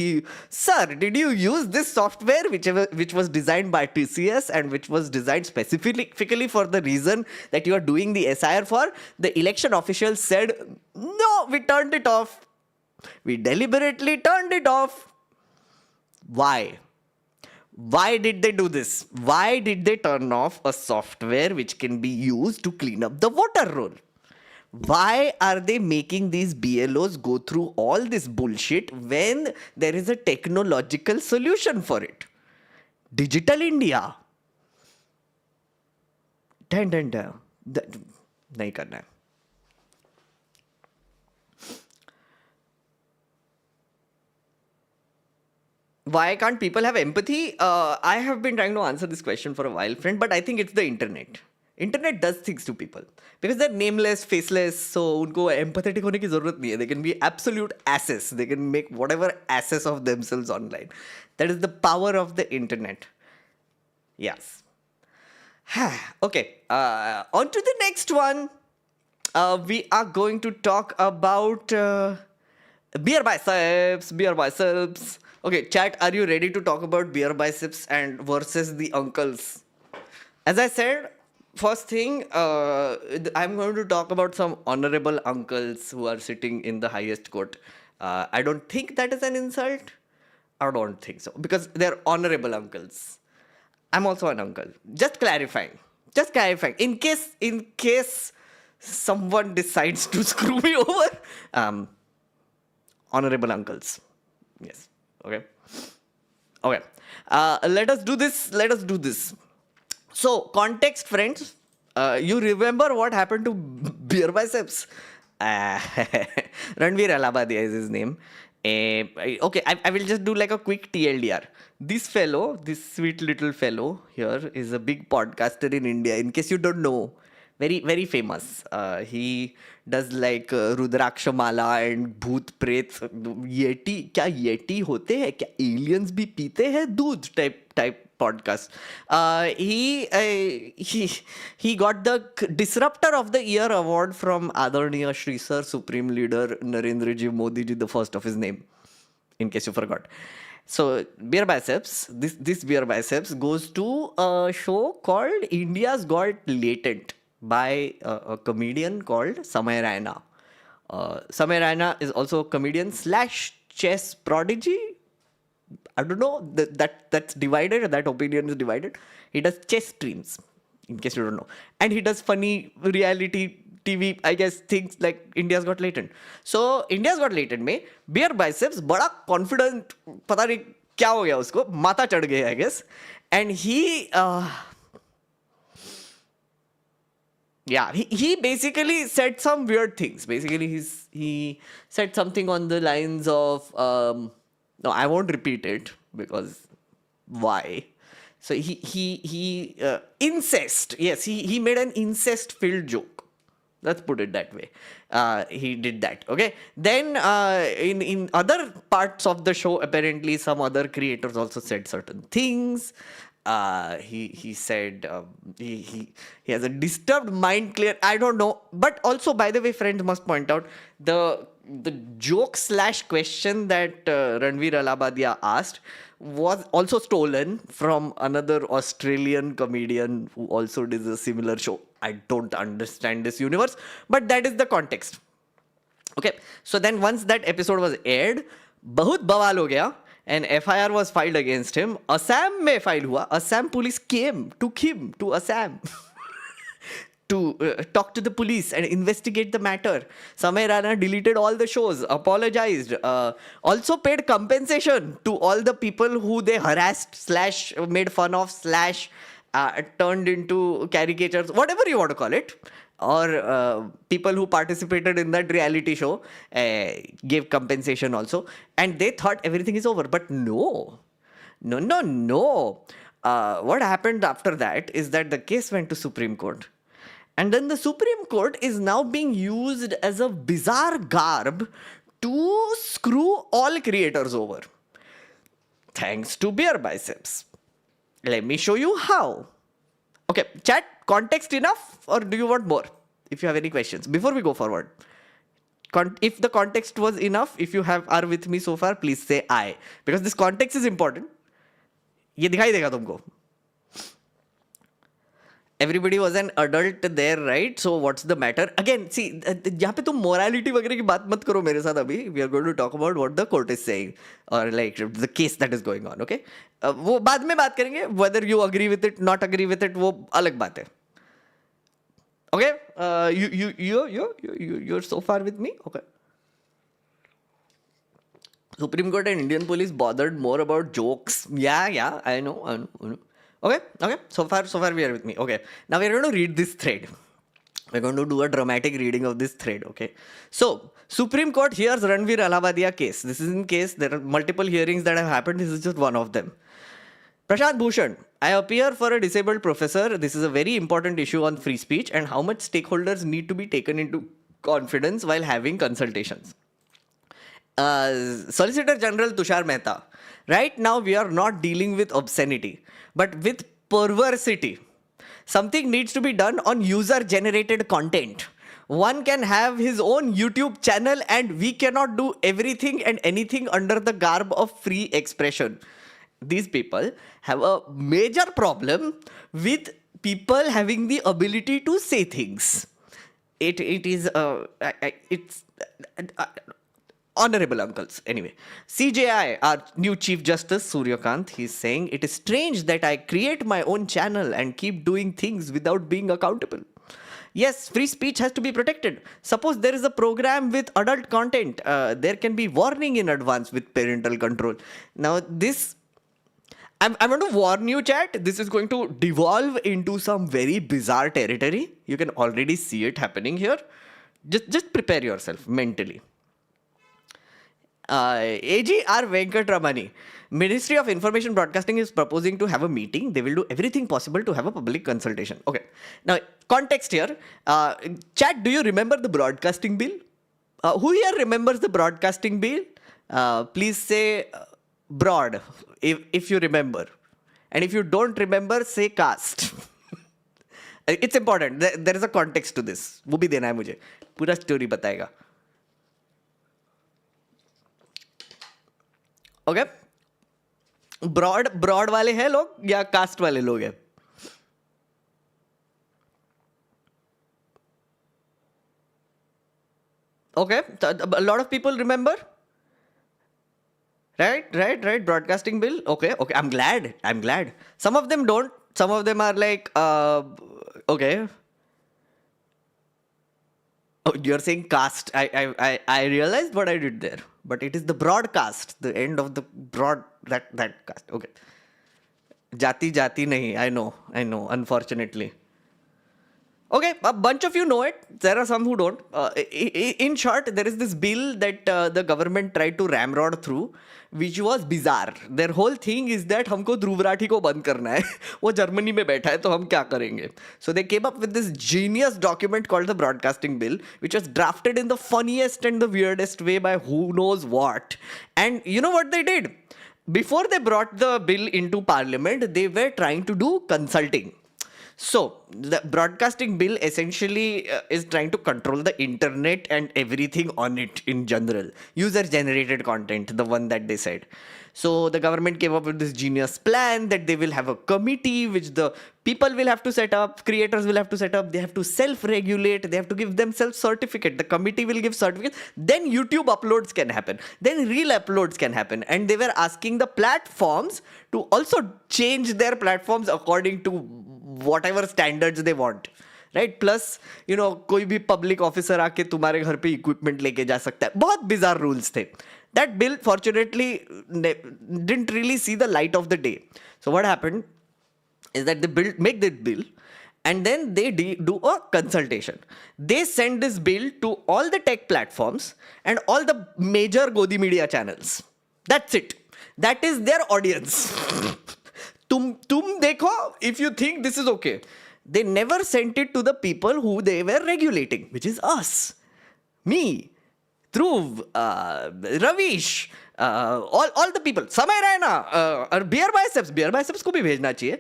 sir, did you use this software which was designed by TCS and which was designed specifically for the reason that you are doing the SIR for? The election officials said, no, we turned it off. We deliberately turned it off. Why? Why did they do this? Why did they turn off a software which can be used to clean up the water roll? Why are they making these BLOs go through all this bullshit when there is a technological solution for it? Digital India. नहीं करना है. Why can't people have empathy? I have been trying to answer this question for a while, friend, but I think it's the internet. Internet does things to people because they're nameless, faceless, so उनको empathetic होने की ज़रूरत नहीं है. They can be absolute asses. They can make whatever asses of themselves online. That is the power of the internet. Yes. Okay. On to the next one. We are going to talk about Beerbiceps. Beerbiceps. Okay, chat, are you ready to talk about Beerbiceps and versus the uncles? As I said, first thing, I'm going to talk about some honorable uncles who are sitting in the highest court. I don't think that is an insult. I don't think so because they're honorable uncles. I'm also an uncle. Just clarifying. In case someone decides to screw me over, honorable uncles. Yes. Okay. Let us do this. So, context, friends. You remember what happened to Beerbiceps? Ranveer Alabadia is his name. Okay, I will just do like a quick TLDR. This fellow, this sweet little fellow here is a big podcaster in India. In case you don't know, very, very famous. He does like Rudraksha Mala and Bhoot Pret. Yeti, क्या Yeti होते हैं? क्या aliens भी पीते हैं दूध type podcast. He got the Disruptor of the Year award from Adarniya Shri Sir, Supreme Leader Narendra Ji Modi Ji, the first of his name, in case you forgot. So Beerbiceps, this Beerbiceps goes to a show called India's Got Latent by a comedian called Samay Raina. Samay Raina is also a comedian / chess prodigy. I don't know, that's divided, that opinion is divided. He does chess streams, in case you don't know. And he does funny reality TV, I guess, things like India's Got Latent. So, India's Got Latent में Beerbiceps बड़ा confident, पता नहीं क्या हो गया उसको, माथा चढ़ गया, I guess. And he basically said some weird things. Basically, he said something on the lines of, no, I won't repeat it because why? So he incest. Yes, he made an incest-filled joke. Let's put it that way. He did that. Okay. Then in other parts of the show, apparently some other creators also said certain things. He said he has a disturbed mind, clear. I don't know. But also, by the way, friends, must point out the joke / question that Ranveer Alabadia asked was also stolen from another Australian comedian who also did a similar show. I don't understand this universe, but that is the context. Okay, so then once that episode was aired, बहुत बवाल हो गया and FIR was filed against him. Assam में file हुआ. Assam police took him to Assam to talk to the police and investigate the matter. Samay Rana deleted all the shows, apologized, also paid compensation to all the people who they harassed / made fun of / turned into caricatures, whatever you want to call it. Or people who participated in that reality show gave compensation also. And they thought everything is over. But no. What happened after that is that the case went to Supreme Court. And then the Supreme Court is now being used as a bizarre garb to screw all creators over. Thanks to Beerbiceps. Let me show you how. Okay, chat, context enough or do you want more? If you have any questions, before we go forward. If the context was enough, if you are with me so far, please say I. Because this context is important. ये दिखाई देगा तुमको. everybody was an adult there, right? So what's the matter? Again, see, यहाँ पे तुम morality वगैरह की बात मत करो मेरे साथ अभी. We are going to talk about what the court is saying or like the case that is going on, okay? वो बाद में बात करेंगे. Whether you agree with it, not agree with it, वो अलग बात है. Okay? You're so far with me? Okay. Supreme Court and Indian police bothered more about jokes. Yeah, I know. Okay. So far we are with me. Okay. Now we are going to read this thread. We're going to do a dramatic reading of this thread. Okay. So Supreme Court hears Ranveer Allahabadiya case. This is in case there are multiple hearings that have happened. This is just one of them. Prashant Bhushan, I appear for a disabled professor. This is a very important issue on free speech and how much stakeholders need to be taken into confidence while having consultations. Solicitor General Tushar Mehta, right now we are not dealing with obscenity, but with perversity. Something needs to be done on user-generated content. One can have his own YouTube channel and we cannot do everything and anything under the garb of free expression. These people have a major problem with people having the ability to say things. It's honorable uncles. Anyway, CJI, our new Chief Justice Suryakant, he's saying it is strange that I create my own channel and keep doing things without being accountable. Yes, free speech has to be protected. Suppose there is a program with adult content. There can be warning in advance with parental control. Now this, I'm going to warn you, chat. This is going to devolve into some very bizarre territory. You can already see it happening here. Just prepare yourself mentally. AG R. Venkatramani, Ministry of Information Broadcasting is proposing to have a meeting. They will do everything possible to have a public consultation. Okay. Now, context here. Chat, do you remember the broadcasting bill? Who here remembers the broadcasting bill? Please say broad if you remember. And if you don't remember, say cast. It's important. There is a context to this. वो भी देना है मुझे. पूरा story बताएगा. Okay broad वाले हैं लोग या कास्ट वाले लोग हैं? Okay, a lot of people remember, right, broadcasting bill. Okay, I'm glad. Some of them don't. Some of them are like okay. Oh, you're saying cast. I realized what I did there. But it is the broadcast, the end of the broad, that cast. Okay. Jati nahi. I know, unfortunately. Okay, a bunch of you know it. There are some who don't. In short, there is this bill that the government tried to ramrod through, which was bizarre. Their whole thing is that हमको ध्रुव राठी को बंद करना है. वो Germany में बैठा है तो हम क्या करेंगे? So they came up with this genius document called the Broadcasting Bill, which was drafted in the funniest and the weirdest way by who knows what. And you know what they did? Before they brought the bill into parliament, they were trying to do consulting. So, the broadcasting bill essentially is trying to control the internet and everything on it in general. User-generated content, the one that they said. So, the government came up with this genius plan that they will have a committee which the people will have to set up, creators will have to set up, they have to self-regulate, they have to give themselves certificate. The committee will give certificate. Then YouTube uploads can happen. Then reel uploads can happen. And they were asking the platforms to also change their platforms according to whatever standards they want, right? Plus, you know, कोई भी public officer आके तुम्हारे घर पे equipment लेके जा सकता है. बहुत bizarre rules थे. That bill, fortunately, didn't really see the light of the day. So what happened is that they make that bill and then they do a consultation. They send this bill to all the tech platforms and all the major Godi media channels. That's it. That is their audience. तुम देखो, if you think this is okay. They never sent it to the people who they were regulating, which is us, me, Dhruv, Ravish, all the people. Samay Raina, Beerbiceps को भी भेजना चाहिए.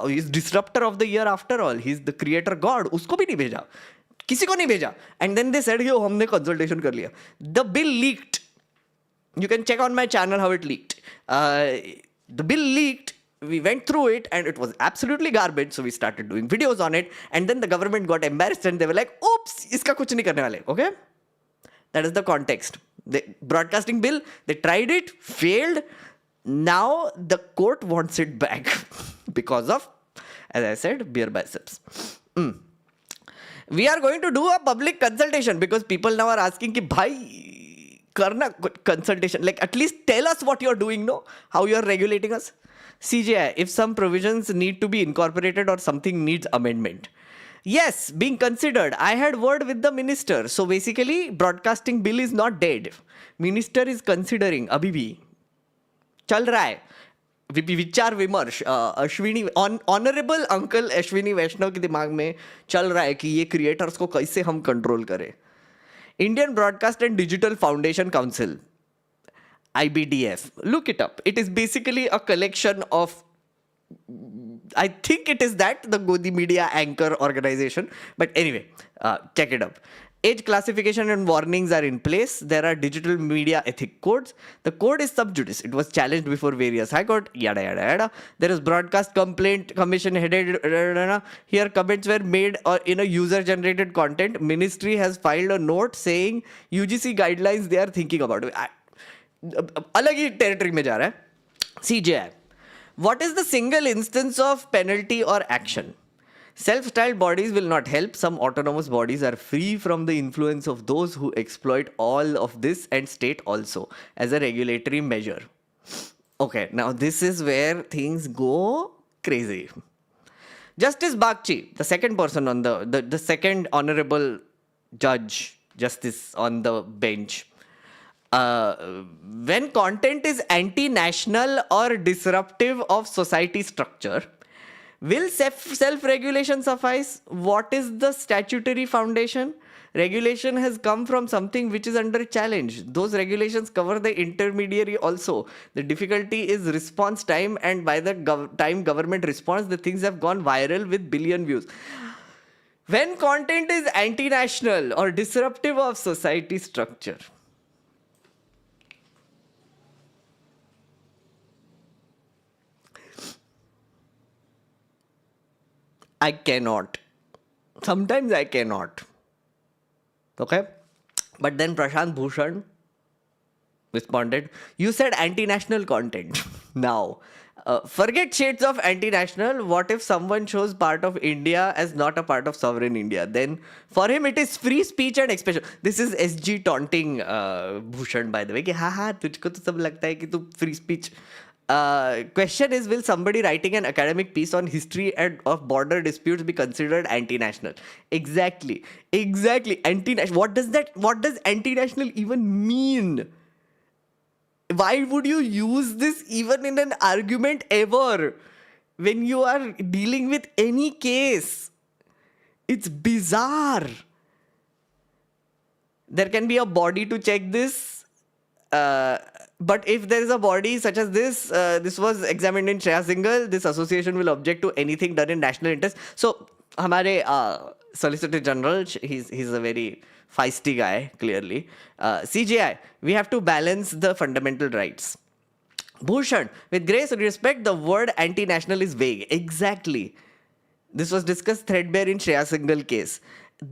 He's disruptor of the year after all. He's the creator god. उसको भी नहीं भेजा. किसी को नहीं भेजा. And then they said, yo, हमने consultation कर लिया. The bill leaked. You can check on my channel how it leaked. The bill leaked. we went through it and it was absolutely garbage. So we started doing videos on it. And then the government got embarrassed and they were like, oops, iska kuch nahi karne wale. Okay? That is the context. The broadcasting bill, they tried it, failed. Now the court wants it back because of, as I said, Beerbiceps. We are going to do a public consultation because people now are asking ki bhai karna consultation, like at least tell us what you're doing, no? How you're regulating us. CJI, if some provisions need to be incorporated or something needs amendment. Yes, being considered. I had word with the minister. So basically, broadcasting bill is not dead. Minister is considering abhi bhi. चल रहा है विचार विमर्श Ashwini honourable uncle Ashwini वैष्णव के दिमाग में चल रहा है कि ये क्रिएटर्स को कैसे हम कंट्रोल करें. Indian broadcast and digital foundation council IBDF, look it up. It is basically a collection of, I think it is that, the Godi Media Anchor organization. But anyway, check it out. Age classification and warnings are in place. There are digital media ethic codes. The code is sub judice. It was challenged before various high court. Yada yada yada. There is broadcast complaint commission headed. Here comments were made in a user generated content. Ministry has filed a note saying UGC guidelines they are thinking about. अलग ही territory में जा रहा है. CJI. What is the single instance of penalty or action? Self-styled bodies will not help. Some autonomous bodies are free from the influence of those who exploit all of this and state also as a regulatory measure. Okay, now this is where things go crazy. Justice Bagchi, the second person on the second honorable judge, justice on the bench. When content is anti-national or disruptive of society structure, will self-regulation suffice? What is the statutory foundation? Regulation has come from something which is under challenge. Those regulations cover the intermediary also. The difficulty is response time, and by the time government responds, the things have gone viral with billion views. When content is anti-national or disruptive of society structure, I cannot. Sometimes I cannot. Okay? But then Prashant Bhushan responded, you said anti-national content. Now, forget shades of anti-national. What if someone shows part of India as not a part of sovereign India? Then for him it is free speech and expression. This is SG taunting Bhushan, by the way. Ki, ha, tujhko to sab lagta hai ki tu free speech. Question is, will somebody writing an academic piece on history and of border disputes be considered anti-national? Exactly. Anti-national. What does anti-national even mean? Why would you use this even in an argument ever when you are dealing with any case? It's bizarre. There can be a body to check this. But if there is a body such as this, this was examined in Shreya Singhal, this association will object to anything done in national interest. So, hamare Solicitor General, he's a very feisty guy, clearly. CJI, we have to balance the fundamental rights. Bhushan, with grace and respect, the word anti-national is vague. Exactly. This was discussed threadbare in Shreya Singhal case.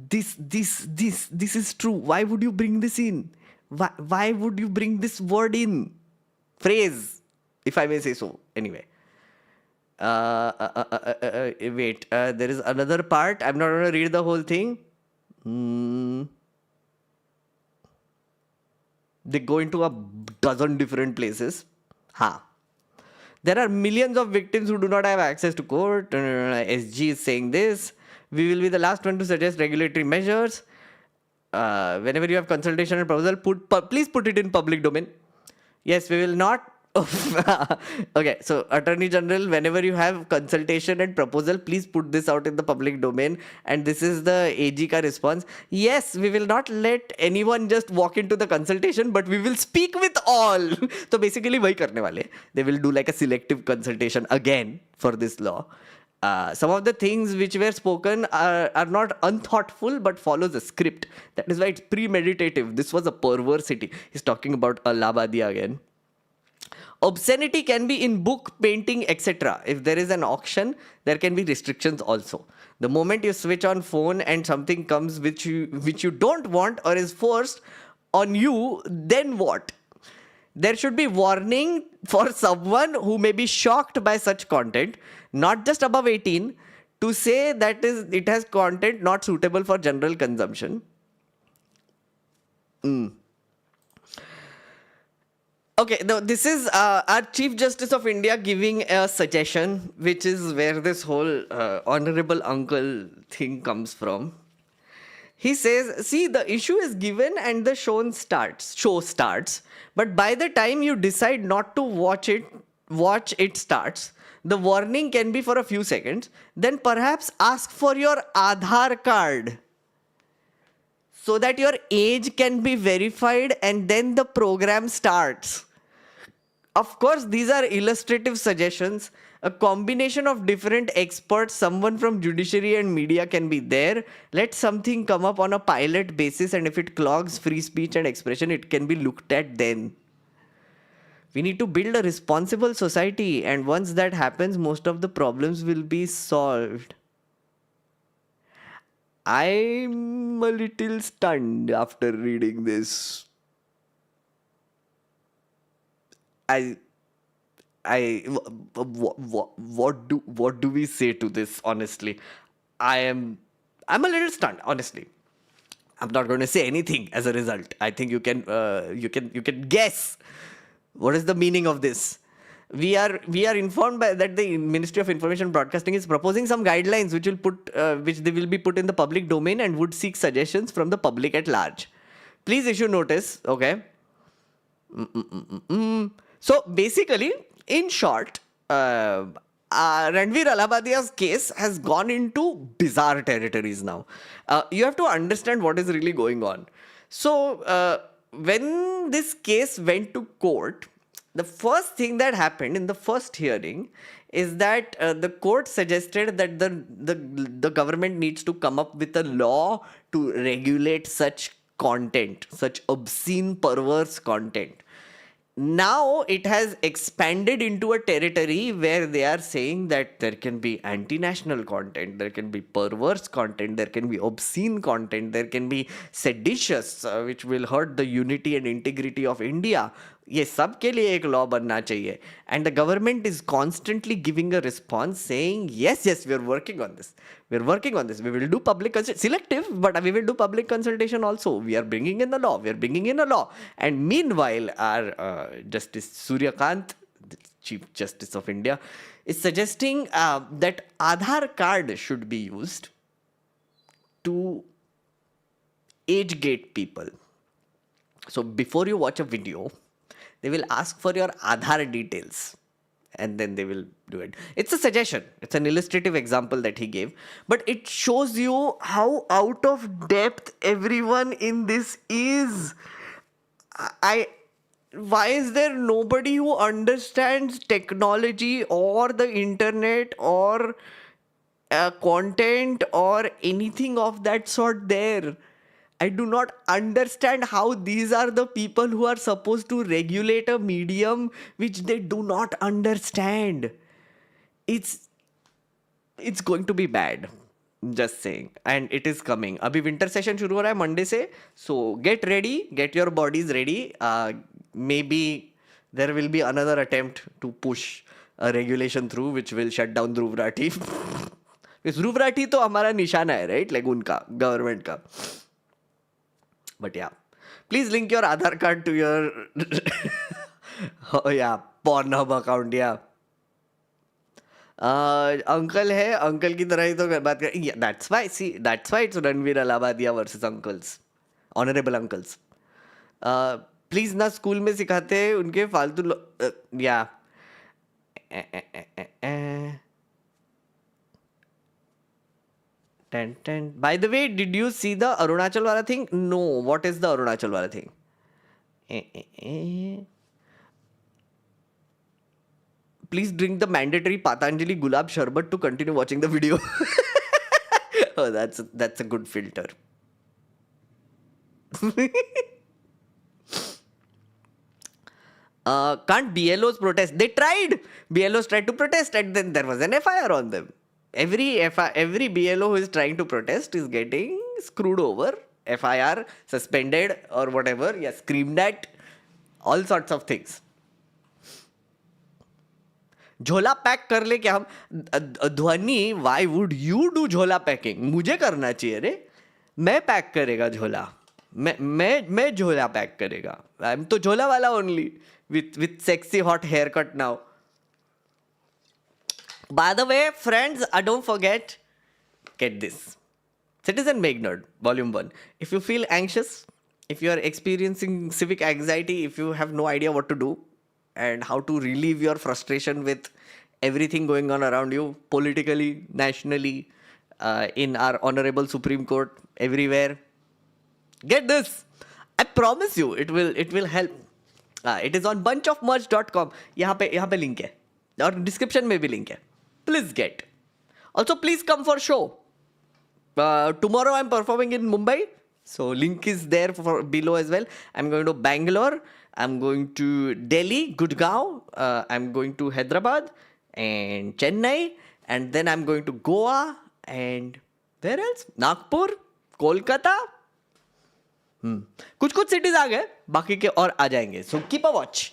This is true. Why would you bring this in? Why would you bring this word in? Phrase, if I may say so. Anyway. Wait, there is another part. I'm not going to read the whole thing. They go into a dozen different places. There are millions of victims who do not have access to court. SG is saying this. We will be the last one to suggest regulatory measures. Whenever you have consultation and proposal, please put it in public domain. Yes, we will not. Okay, so Attorney General, whenever you have consultation and proposal, please put this out in the public domain. And this is the AG ka response. Yes, we will not let anyone just walk into the consultation, but we will speak with all. So basically, wahi karne wale. They will do like a selective consultation again for this law. Some of the things which were spoken are not unthoughtful but follows a script. That is why it's premeditative. This was a perversity. He's talking about Allahabadi again. Obscenity can be in book, painting, etc. If there is an auction, there can be restrictions also. The moment you switch on phone and something comes which you don't want or is forced on you, then what? There should be warning for someone who may be shocked by such content, not just above 18, to say that it has content not suitable for general consumption. Okay, now this is our Chief Justice of India giving a suggestion, which is where this whole honorable uncle thing comes from. He says, see, the issue is given and the show starts, but by the time you decide not to watch it starts. The warning can be for a few seconds. Then perhaps ask for your Aadhaar card so that your age can be verified and then the program starts. Of course, these are illustrative suggestions. A combination of different experts, someone from judiciary and media can be there. Let something come up on a pilot basis, and if it clogs free speech and expression, it can be looked at then. We need to build a responsible society, and once that happens, most of the problems will be solved. I'm a little stunned after reading this. What do we say to this? Honestly, I'm a little stunned. Honestly, I'm not going to say anything as a result. I think you can guess what is the meaning of this. We are informed by that the Ministry of Information Broadcasting is proposing some guidelines which they will be put in the public domain and would seek suggestions from the public at large. Please issue notice. Okay. So basically, in short, Ranveer Alabadia's case has gone into bizarre territories now. You have to understand what is really going on. So when this case went to court, the first thing that happened in the first hearing is that the court suggested that the government needs to come up with a law to regulate such content, such obscene, perverse content. Now it has expanded into a territory where they are saying that there can be anti-national content, there can be perverse content, there can be obscene content, there can be seditious, which will hurt the unity and integrity of India. ये सब के लिए एक law बनना चाहिए. And the government is constantly giving a response saying, yes, we are working on this. We will do public selective, but we will do public consultation also. We are bringing in a law. And meanwhile, our Justice Suryakant, the Chief Justice of India, is suggesting that Aadhaar card should be used to age gate people. So before you watch a video, they will ask for your Aadhaar details and then they will do it. It's a suggestion. It's an illustrative example that he gave. But it shows you how out of depth everyone in this is. Why is there nobody who understands technology or the internet or content or anything of that sort there? I do not understand how these are the people who are supposed to regulate a medium which they do not understand. It's going to be bad. Just saying. And it is coming. Abhi winter session shuru ho raha hai Monday se. So get ready. Get your bodies ready. Maybe there will be another attempt to push a regulation through which will shut down Dhruv Rathi. Dhruv Rathi to hamara nishana hai, right? Like unka, government ka. But yeah, please link your Aadhaar card to your Pornhub account. Yeah, uncle है, uncle की तरह ही तो बात कर. Yeah, that's why it's Ranveer Alabadia versus uncles, honorable uncles. Please ना school में सिखाते हैं उनके फालतू yeah. By the way, did you see the Arunachal wala thing? No. What is the Arunachal wala thing? Please drink the mandatory Patanjali Gulab Sharbat to continue watching the video. Oh, that's a good filter. Can't BLOs protest? They tried. BLOs tried to protest, and then there was an FIR on them. Every BLO who is trying to protest is getting screwed over, FIR, suspended, or whatever. Yeah, screamed at, all sorts of things. झोला pack कर ले क्या हम? ध्वनि, why would you do झोला packing? मुझे करना चाहिए रे. मैं पैक करेगा झोला. मैं झोला पैक करेगा. आई एम तो झोला वाला only with sexy hot haircut now. By the way, friends, don't forget, get this. Citizen Make Nerd, Volume 1. If you feel anxious, if you are experiencing civic anxiety, if you have no idea what to do and how to relieve your frustration with everything going on around you, politically, nationally, in our honorable Supreme Court, everywhere, get this. I promise you, it will help. It is on bunchofmerch.com. यहाँ पे link है और description में भी link है. Please get. Also, please come for show. Tomorrow I'm performing in Mumbai, so link is there for below as well. I'm going to Bangalore. I'm going to Delhi, Gurgaon. I'm going to Hyderabad and Chennai, and then I'm going to Goa and where else? Nagpur, Kolkata. कुछ cities आ गए, बाकी के और आ जाएंगे. So keep a watch.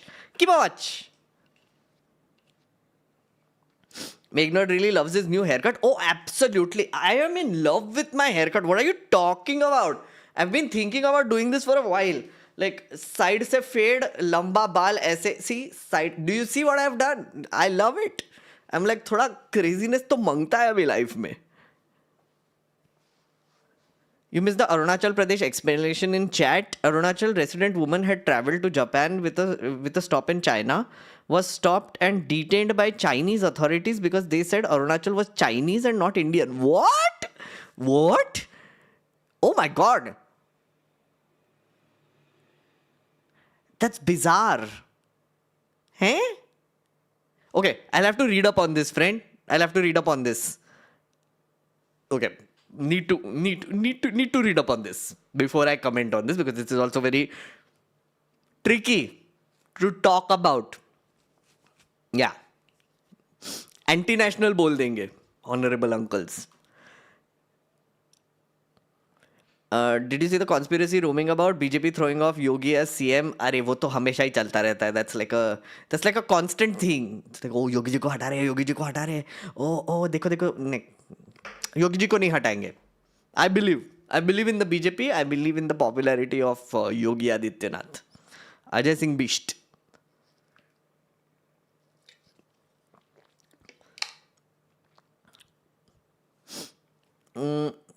Megnard really loves his new haircut. Oh, absolutely. I am in love with my haircut. What are you talking about? I've been thinking about doing this for a while. Like, side se fade, lamba baal aise. See, side. Do you see what I've done? I love it. I'm like, thoda craziness to mangta hai abhi life mein. You missed the Arunachal Pradesh explanation in chat. Arunachal resident woman had traveled to Japan with a stop in China, was stopped and detained by Chinese authorities because they said Arunachal was Chinese and not Indian. What? Oh my God. That's bizarre. Hey? Okay, I'll have to read up on this, friend. I'll have to read up on this. Okay. Need to read up on this before I comment on this, because this is also very tricky to talk about. Yeah. Anti-national बोल देंगे, honorable uncles. Did you see the conspiracy roaming about BJP throwing off Yogi as CM? अरे वो तो हमेशा ही चलता रहता है. That's like a constant thing. It's like, oh, Yogi ji को हटा रहे हैं. Oh, देखो. योगी जी को नहीं हटाएंगे. I believe in the BJP. I believe in the popularity of Yogi Adityanath. Ajay Singh Bisht.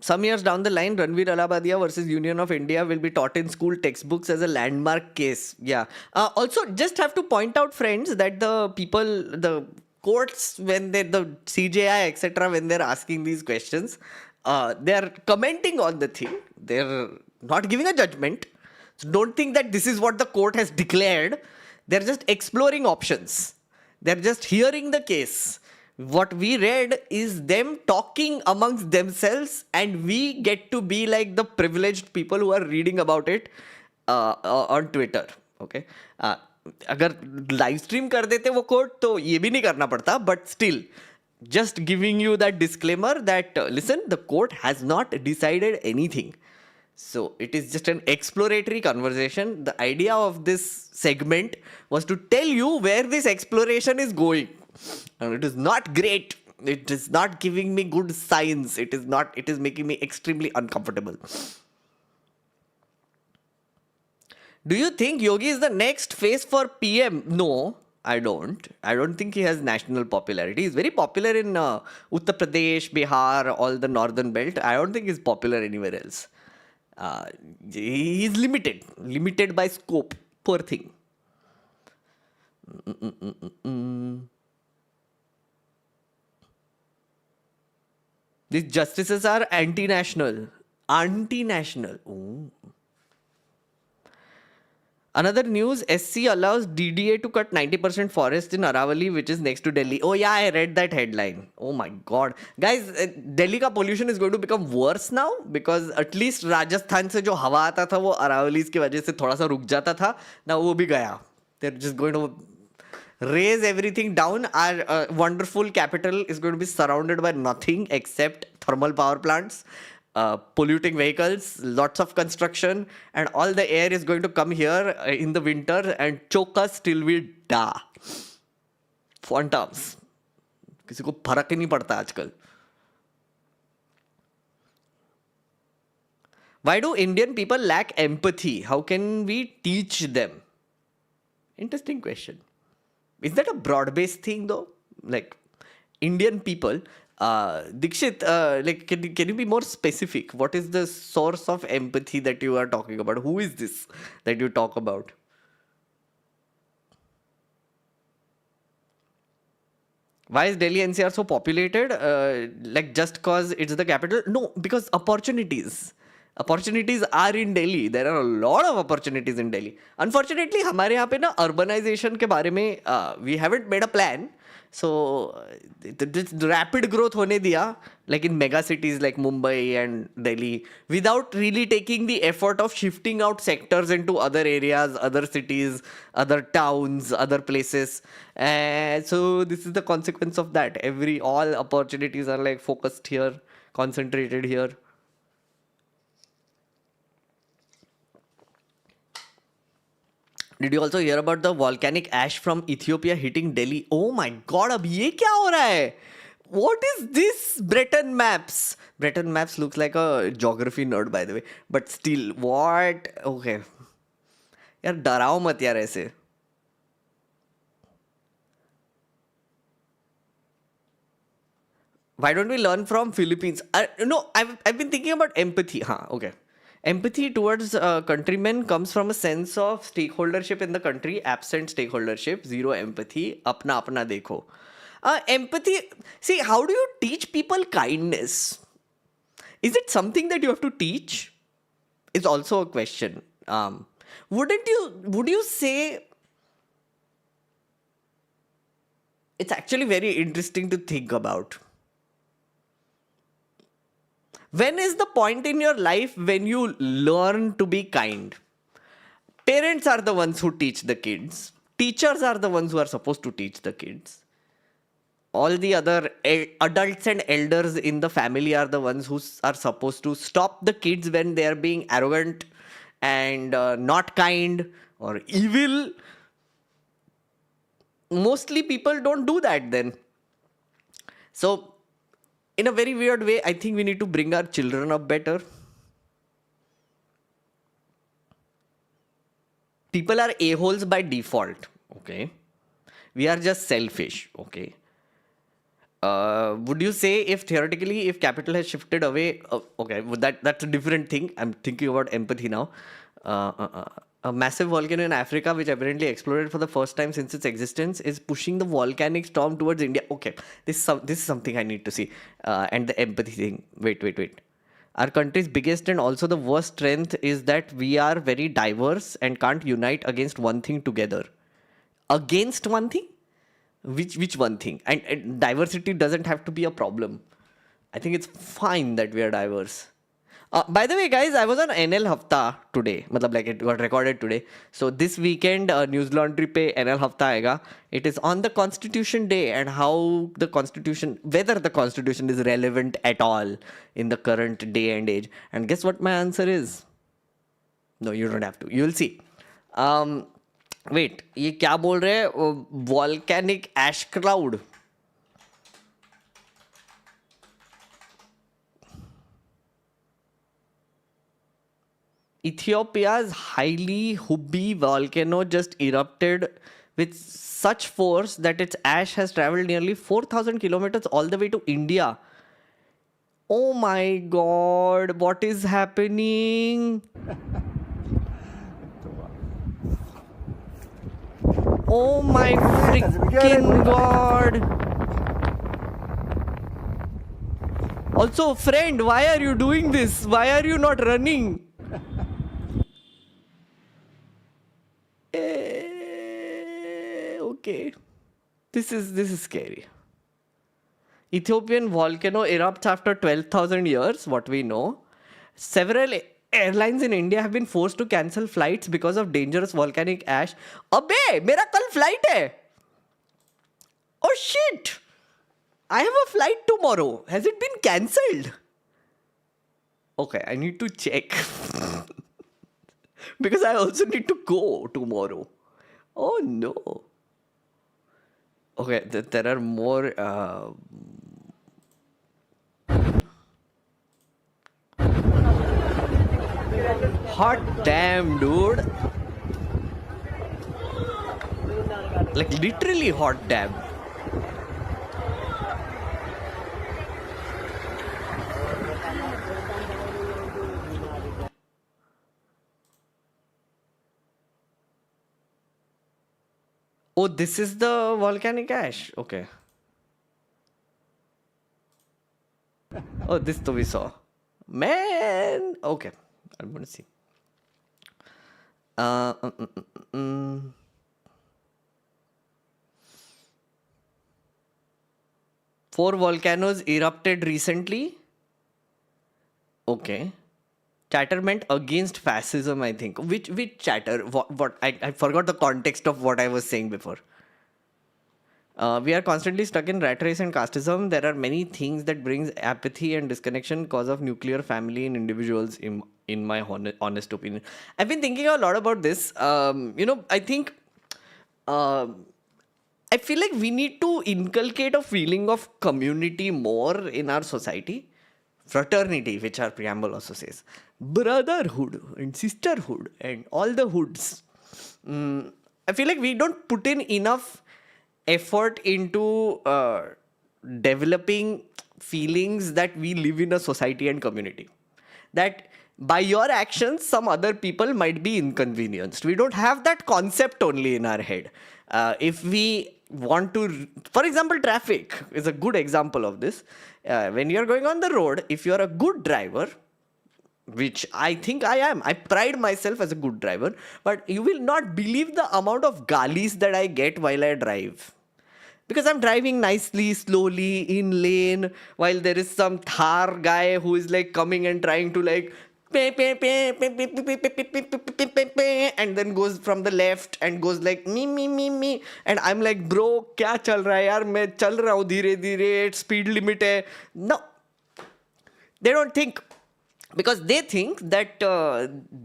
Some years down the line, Ranveer Allahabadiya versus Union of India will be taught in school textbooks as a landmark case. Yeah. Also, just have to point out, friends, that the courts, when the CJI, etc., when they're asking these questions, they're commenting on the thing. They're not giving a judgment. So don't think that this is what the court has declared. They're just exploring options. They're just hearing the case. What we read is them talking amongst themselves, and we get to be like the privileged people who are reading about it on Twitter. Okay. अगर live stream कर देते वो court तो ये भी नहीं करना पड़ता, but still just giving you that disclaimer that listen, the court has not decided anything. So it is just an exploratory conversation. The idea of this segment was to tell you where this exploration is going, and it is not great. It is not giving me good signs. It is making me extremely uncomfortable. Do you think Yogi is the next face for PM? No, I don't. I don't think he has national popularity. He's very popular in Uttar Pradesh, Bihar, all the northern belt. I don't think he's popular anywhere else. He's limited by scope. Poor thing. These justices are anti-national. Ooh. Another news, SC allows DDA to cut 90% forest in Aravali, which is next to Delhi. Oh yeah, I read that headline. Oh my God. Guys, Delhi ka pollution is going to become worse now, because at least Rajasthan se jo hawa aata tha, wo Aravalis ki wajah se thoda sa ruk jata tha. Now wo bhi gaya. They're just going to raise everything down. Our wonderful capital is going to be surrounded by nothing except thermal power plants, polluting vehicles, lots of construction, and all the air is going to come here in the winter and choke us till we die. Fun terms. किसी को फर्क ही नहीं पड़ता आजकल. Why do Indian people lack empathy? How can we teach them? Interesting question. Is that a broad-based thing though? Like Indian people, Dikshit, like can you be more specific? What is the source of empathy that you are talking about? Who is this that you talk about? Why is Delhi NCR so populated? Like just cause it's the capital? No, because opportunities. Opportunities are in Delhi. There are a lot of opportunities in Delhi. Unfortunately, हमारे यहाँ पे ना urbanization के बारे में we haven't made a plan. So this rapid growth होने दिया, like in mega cities like Mumbai and Delhi, without really taking the effort of shifting out sectors into other areas, other cities, other towns, other places. And so this is the consequence of that. All opportunities are like focused here, concentrated here. Did you also hear about the volcanic ash from Ethiopia hitting Delhi? Oh my god, अब ये क्या हो रहा है? What is this? Breton maps. Breton maps looks like a geography nerd by the way. But still, what? Okay. यार डराओ मत यार ऐसे. Why don't we learn from Philippines? No, I've been thinking about empathy. Okay. Empathy towards countrymen comes from a sense of stakeholdership in the country. Absent stakeholdership, zero empathy. Apna apna dekho. Empathy. See, how do you teach people kindness? Is it something that you have to teach? It's also a question. Would you say it's actually very interesting to think about? When is the point in your life when you learn to be kind? Parents are the ones who teach the kids. Teachers are the ones who are supposed to teach the kids. All the other adults and elders in the family are the ones who are supposed to stop the kids when they are being arrogant and not kind or evil. Mostly people don't do that then. So, in a very weird way, I think we need to bring our children up better. People are a-holes by default, okay? We are just selfish, okay? Would you say if capital has shifted away, okay, that's a different thing. I'm thinking about empathy now. A massive volcano in Africa, which apparently exploded for the first time since its existence, is pushing the volcanic storm towards India. Okay, this is something I need to see. And the empathy thing. Wait. Our country's biggest and also the worst strength is that we are very diverse and can't unite against one thing together. Against one thing? Which one thing? And diversity doesn't have to be a problem. I think it's fine that we are diverse. By the way, guys, I was on NL Hafta today. Matlab, like it got recorded today. So this weekend, News Laundry pe NL Hafta aega. It is on the Constitution Day and whether the Constitution is relevant at all in the current day and age. And guess what my answer is? No, you don't have to. You'll see. Wait, ये क्या बोल रहे हैं? Volcanic ash cloud. Ethiopia's highly Hubbi volcano just erupted with such force that its ash has traveled nearly 4,000 kilometers all the way to India. Oh my god, what is happening? Oh my freaking god. Also, friend, why are you doing this? Why are you not running? Okay. This is scary. Ethiopian volcano erupts after 12,000 years, what we know. Several Airlines in India have been forced to cancel flights because of dangerous volcanic ash. अबे मेरा कल flight है. Oh shit! I have a flight tomorrow. Has it been cancelled? Okay, I need to check. Because I also need to go tomorrow. Oh no. Okay, there are more. Hot damn, dude. Like literally hot damn. Oh, this is the volcanic ash. Okay. Oh, this to we saw. Man. Okay. I'm gonna see. Uh, mm, mm, mm, mm. Four volcanoes erupted recently. Okay. Chatter meant against fascism, I think. Which chatter? What? I forgot the context of what I was saying before. We are constantly stuck in rat race and casteism. There are many things that brings apathy and disconnection cause of nuclear family in individuals, in my honest opinion. I've been thinking a lot about this. I think I feel like we need to inculcate a feeling of community more in our society. Fraternity, which our preamble also says. Brotherhood and sisterhood and all the hoods. I feel like we don't put in enough effort into developing feelings that we live in a society and community. That by your actions, some other people might be inconvenienced. We don't have that concept only in our head. If we want to, for example, traffic is a good example of this. When you're going on the road, if you're a good driver, which I think I am, I pride myself as a good driver, but you will not believe the amount of galis that I get while I drive. Because I'm driving nicely, slowly, in lane, while there is some Thar guy who is like coming and trying to like and then goes from the left and goes like me, and I'm like, bro, क्या चल रहा है यार, मैं चल रहा हूँ धीरे धीरे, speed limit है. No, they don't think, because they think that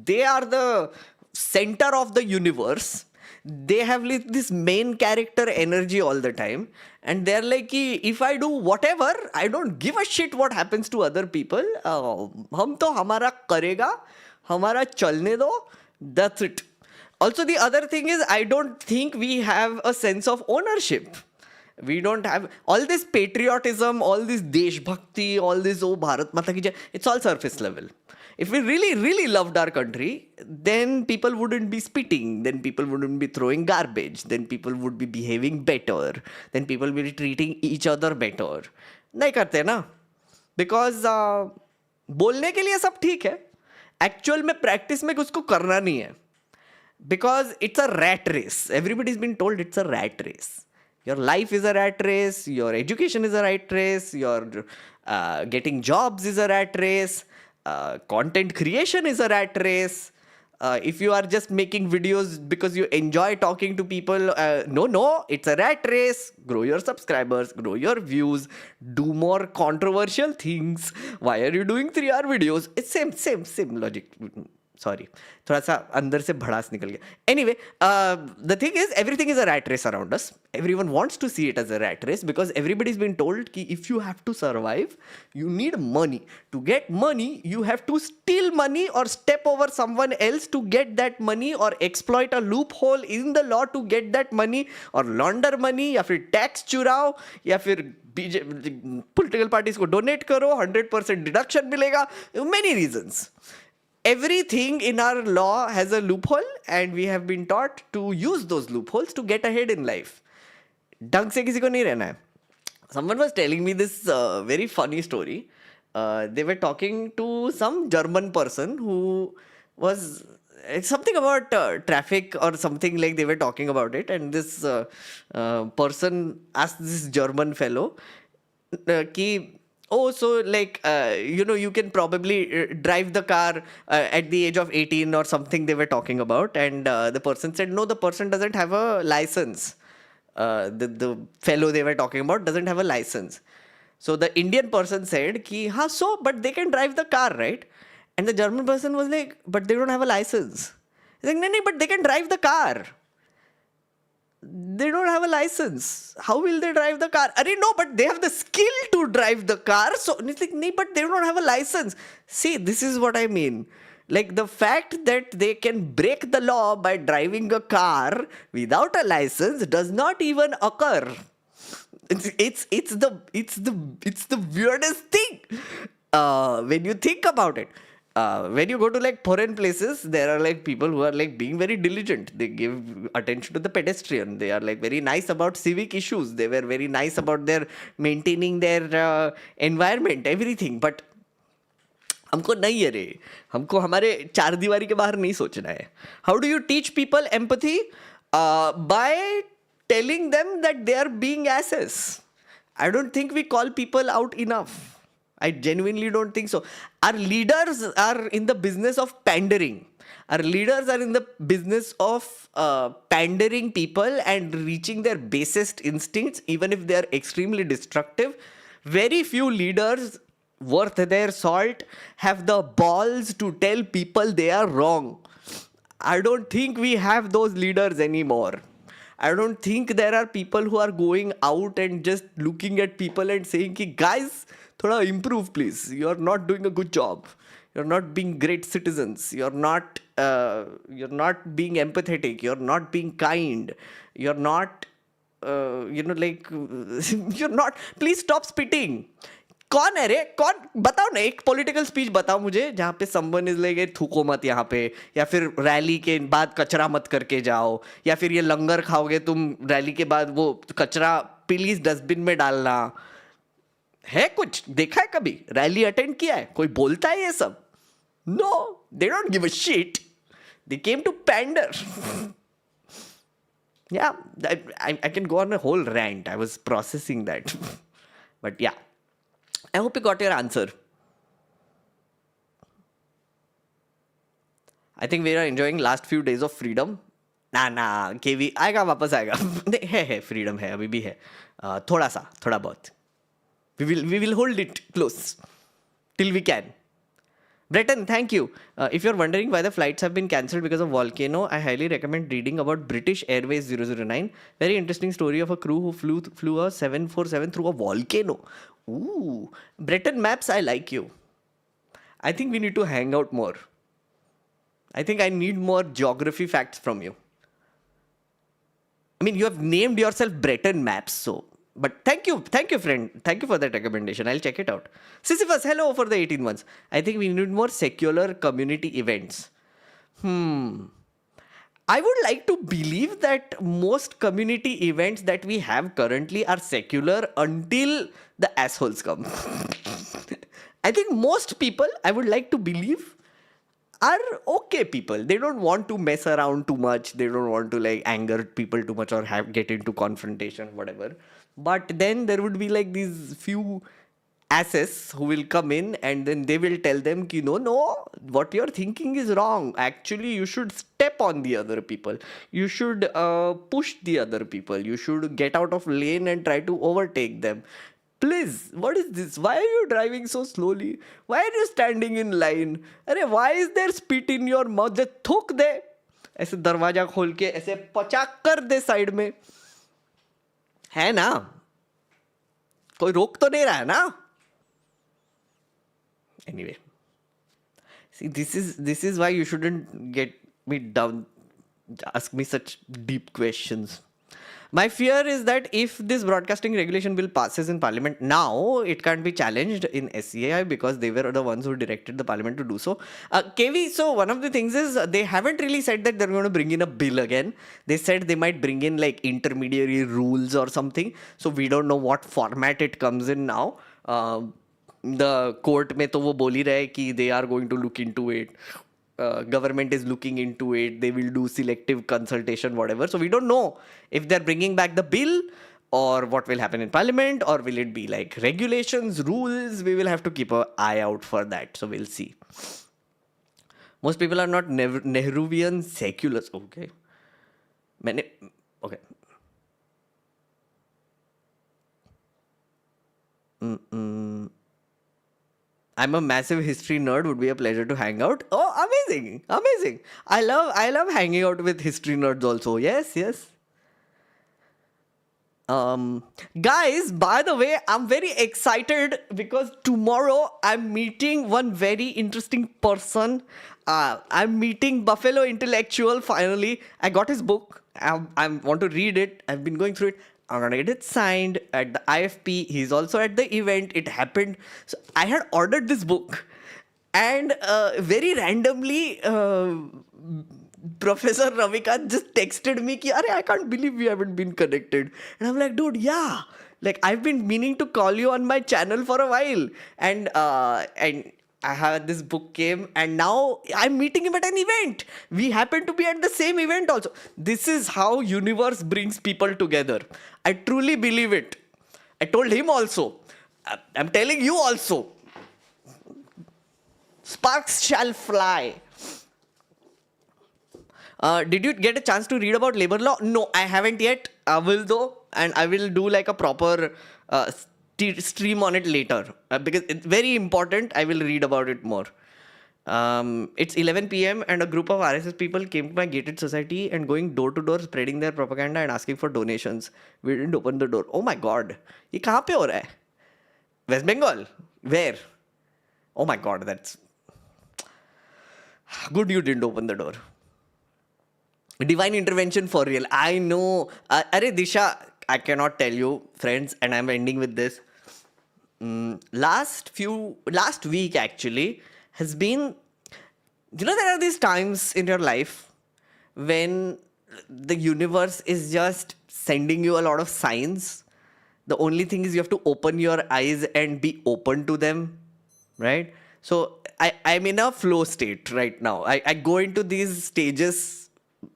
they are the center of the universe. They have this main character energy all the time, and they're like, if I do whatever, I don't give a shit what happens to other people. हम तो हमारा करेगा, हमारा चलने दो. That's it. Also, the other thing is, I don't think we have a sense of ownership. We don't have all this patriotism, all this desh bhakti, all this oh Bharat Mata ki Jai. It's all surface level. If we really, really loved our country, then people wouldn't be spitting, then people wouldn't be throwing garbage, then people would be behaving better, then people will be treating each other better. नहीं करते ना, because बोलने के लिए सब ठीक है, actual में practice में उसको करना नहीं है, because it's a rat race. Everybody's been told it's a rat race. Your life is a rat race, your education is a rat race, your getting jobs is a rat race. Content creation is a rat race. If you are just making videos because you enjoy talking to people, no, it's a rat race. Grow your subscribers, grow your views, do more controversial things. Why are you doing 3-hour videos? It's same logic. Sorry, थोड़ा सा अंदर से भड़ास निकल गया. Anyway, the thing is, everything is a rat race around us. Everyone wants to see it as a rat race because everybody's been told कि if you have to survive, you need money. To get money, you have to steal money or step over someone else to get that money, or exploit a loophole in the law to get that money, or launder money, या फिर tax चुराओ, या फिर political parties को donate करो, 100% deduction मिलेगा. Many reasons. Everything in our law has a loophole, and we have been taught to use those loopholes to get ahead in life. ढंग से किसी को नहीं रहना है. Someone was telling me this very funny story. They were talking to some German person who was something about traffic or something, like they were talking about it, and this person asked this German fellow कि oh, so like, you can probably drive the car at the age of 18 or something they were talking about. And the person said, no, the person doesn't have a license. The fellow they were talking about doesn't have a license. So the Indian person said, ki, ha, so, but they can drive the car, right? And the German person was like, but they don't have a license. He's like, no, no, but they can drive the car. They don't have a license. How will they drive the car? Arey, no, but they have the skill to drive the car. So it's like, no, but they don't have a license. See, this is what I mean. Like the fact that they can break the law by driving a car without a license does not even occur. It's the weirdest thing when you think about it. When you go to like foreign places, there are like people who are like being very diligent. They give attention to the pedestrian. They are like very nice about civic issues. They were very nice about their maintaining their environment, everything. But हमको नहीं है रे, हमको हमारे चार दीवारी के बाहर नहीं सोचना है. How do you teach people empathy? By telling them that they are being asses. I don't think we call people out enough. I genuinely don't think so. Our leaders are in the business of pandering. Our leaders are in the business of pandering people and reaching their basest instincts, even if they are extremely destructive. Very few leaders worth their salt have the balls to tell people they are wrong. I don't think we have those leaders anymore. I don't think there are people who are going out and just looking at people and saying, ki, guys, thoda improve please. You're not doing a good job. You're not being great citizens. You're not being empathetic. You're not being kind. You're not, you're not, please stop spitting. कौन है रे, कौन, बताओ ना एक political speech बताओ मुझे जहाँ पे समवन इज लाइक थूको मत यहाँ पे, या फिर रैली के बाद कचरा मत करके जाओ, या फिर ये लंगर खाओगे तुम रैली के बाद वो कचरा प्लीज डस्टबिन में डालना. है कुछ देखा है कभी? रैली अटेंड किया है? कोई बोलता है ये सब? No, they don't give a shit. They came to pander. Yeah, I can go on a whole rant. I was processing that. But yeah. I hope you got your answer. I think we are enjoying last few days of freedom. ना केवी आएगा, वापस आएगा. है freedom है, अभी भी है. थोड़ा बहुत. We will hold it close till we can. Breton, thank you. If you're wondering why the flights have been cancelled because of volcano, I highly recommend reading about British Airways 009. Very interesting story of a crew who flew a 747 through a volcano. Ooh, Breton Maps, I like you. I think we need to hang out more. I think I need more geography facts from you. I mean, you have named yourself Breton Maps, so. But thank you, friend. Thank you for that recommendation. I'll check it out. Sisyphus, hello for the 18 months. I think we need more secular community events. I would like to believe that most community events that we have currently are secular until the assholes come. I think most people, I would like to believe, are okay people. They don't want to mess around too much. They don't want to like anger people too much or get into confrontation, whatever. But then there would be like these few asses who will come in and then they will tell them ki no, what you're thinking is wrong. Actually, you should step on the other people. You should push the other people. You should get out of lane and try to overtake them. Please, what is this? Why are you driving so slowly? Why are you standing in line? अरे, why is there spit in your mouth? Just थूक दे. ऐसे दरवाजा खोल के ऐसे पचाक कर दे side में. है ना? कोई रोक तो नहीं रहा है ना? Anyway, see, this is why you shouldn't get me down, ask me such deep questions. My fear is that if this broadcasting regulation bill passes in parliament now, it can't be challenged in SCAI because they were the ones who directed the parliament to do so. KV, so one of the things is they haven't really said that they're going to bring in a bill again. They said they might bring in like intermediary rules or something. So we don't know what format it comes in now. The court में तो वो बोल ही रहे कि they are going to look into it. Government is looking into it. They will do selective consultation, whatever. So we don't know if they're bringing back the bill or what will happen in parliament, or will it be like regulations, rules? We will have to keep an eye out for that. So we'll see. Most people are not Nehruvian seculars. Okay. Okay. I'm a massive history nerd. Would be a pleasure to hang out. Oh, amazing. Amazing. I love hanging out with history nerds also. Yes, yes. Guys, by the way, I'm very excited because tomorrow I'm meeting one very interesting person. I'm meeting Buffalo Intellectual finally. I got his book. I want to read it. I've been going through it. I'm gonna get it signed at the IFP. He's also at the event. It happened. So I had ordered this book, and very randomly, Professor Ravikant just texted me ki, "Arey, I can't believe we haven't been connected." And I'm like, dude, yeah. Like, I've been meaning to call you on my channel for a while. And I had this book came, and now I'm meeting him at an event. We happen to be at the same event also. This is how universe brings people together. I truly believe it. I told him also. I'm telling you also. Sparks shall fly. Did you get a chance to read about labor law? No, I haven't yet. I will though, and I will do like a proper stream on it later because it's very important. I will read about it more. It's 11 p.m. and a group of RSS people came to my gated society and going door to door spreading their propaganda and asking for donations. We didn't open the door. Oh my God, ये कहाँ पे हो रहा है? West Bengal? Where? Oh my God, that's good. You didn't open the door. Divine intervention for real. I know. Arey Disha, I cannot tell you, friends, and I'm ending with this. Last week actually has been, there are these times in your life when the universe is just sending you a lot of signs. The only thing is you have to open your eyes and be open to them, right? So I'm in a flow state right now. I go into these stages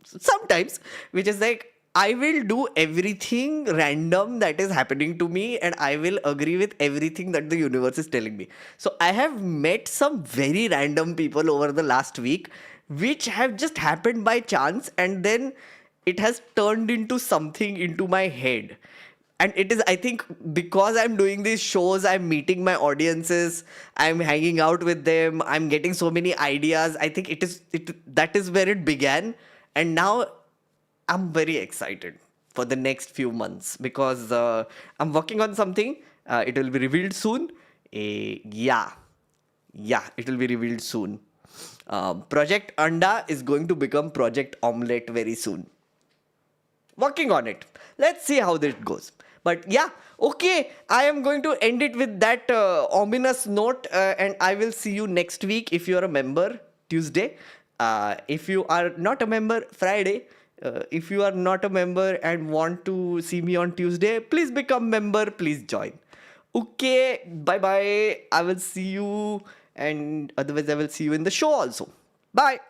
sometimes, which is like, I will do everything random that is happening to me and I will agree with everything that the universe is telling me. So I have met some very random people over the last week, which have just happened by chance, and then it has turned into something into my head. And it is, I think, because I'm doing these shows, I'm meeting my audiences, I'm hanging out with them, I'm getting so many ideas. I think that is where it began. And now I'm very excited for the next few months because I'm working on something. It will be revealed soon. Yeah, it will be revealed soon. Project Anda is going to become Project Omelette very soon. Working on it. Let's see how this goes. But yeah, okay, I am going to end it with that ominous note, and I will see you next week if you are a member, Tuesday. If you are not a member, Friday. If you are not a member and want to see me on Tuesday, please become member, please join. Okay, bye-bye. I will see you, and otherwise I will see you in the show also. Bye.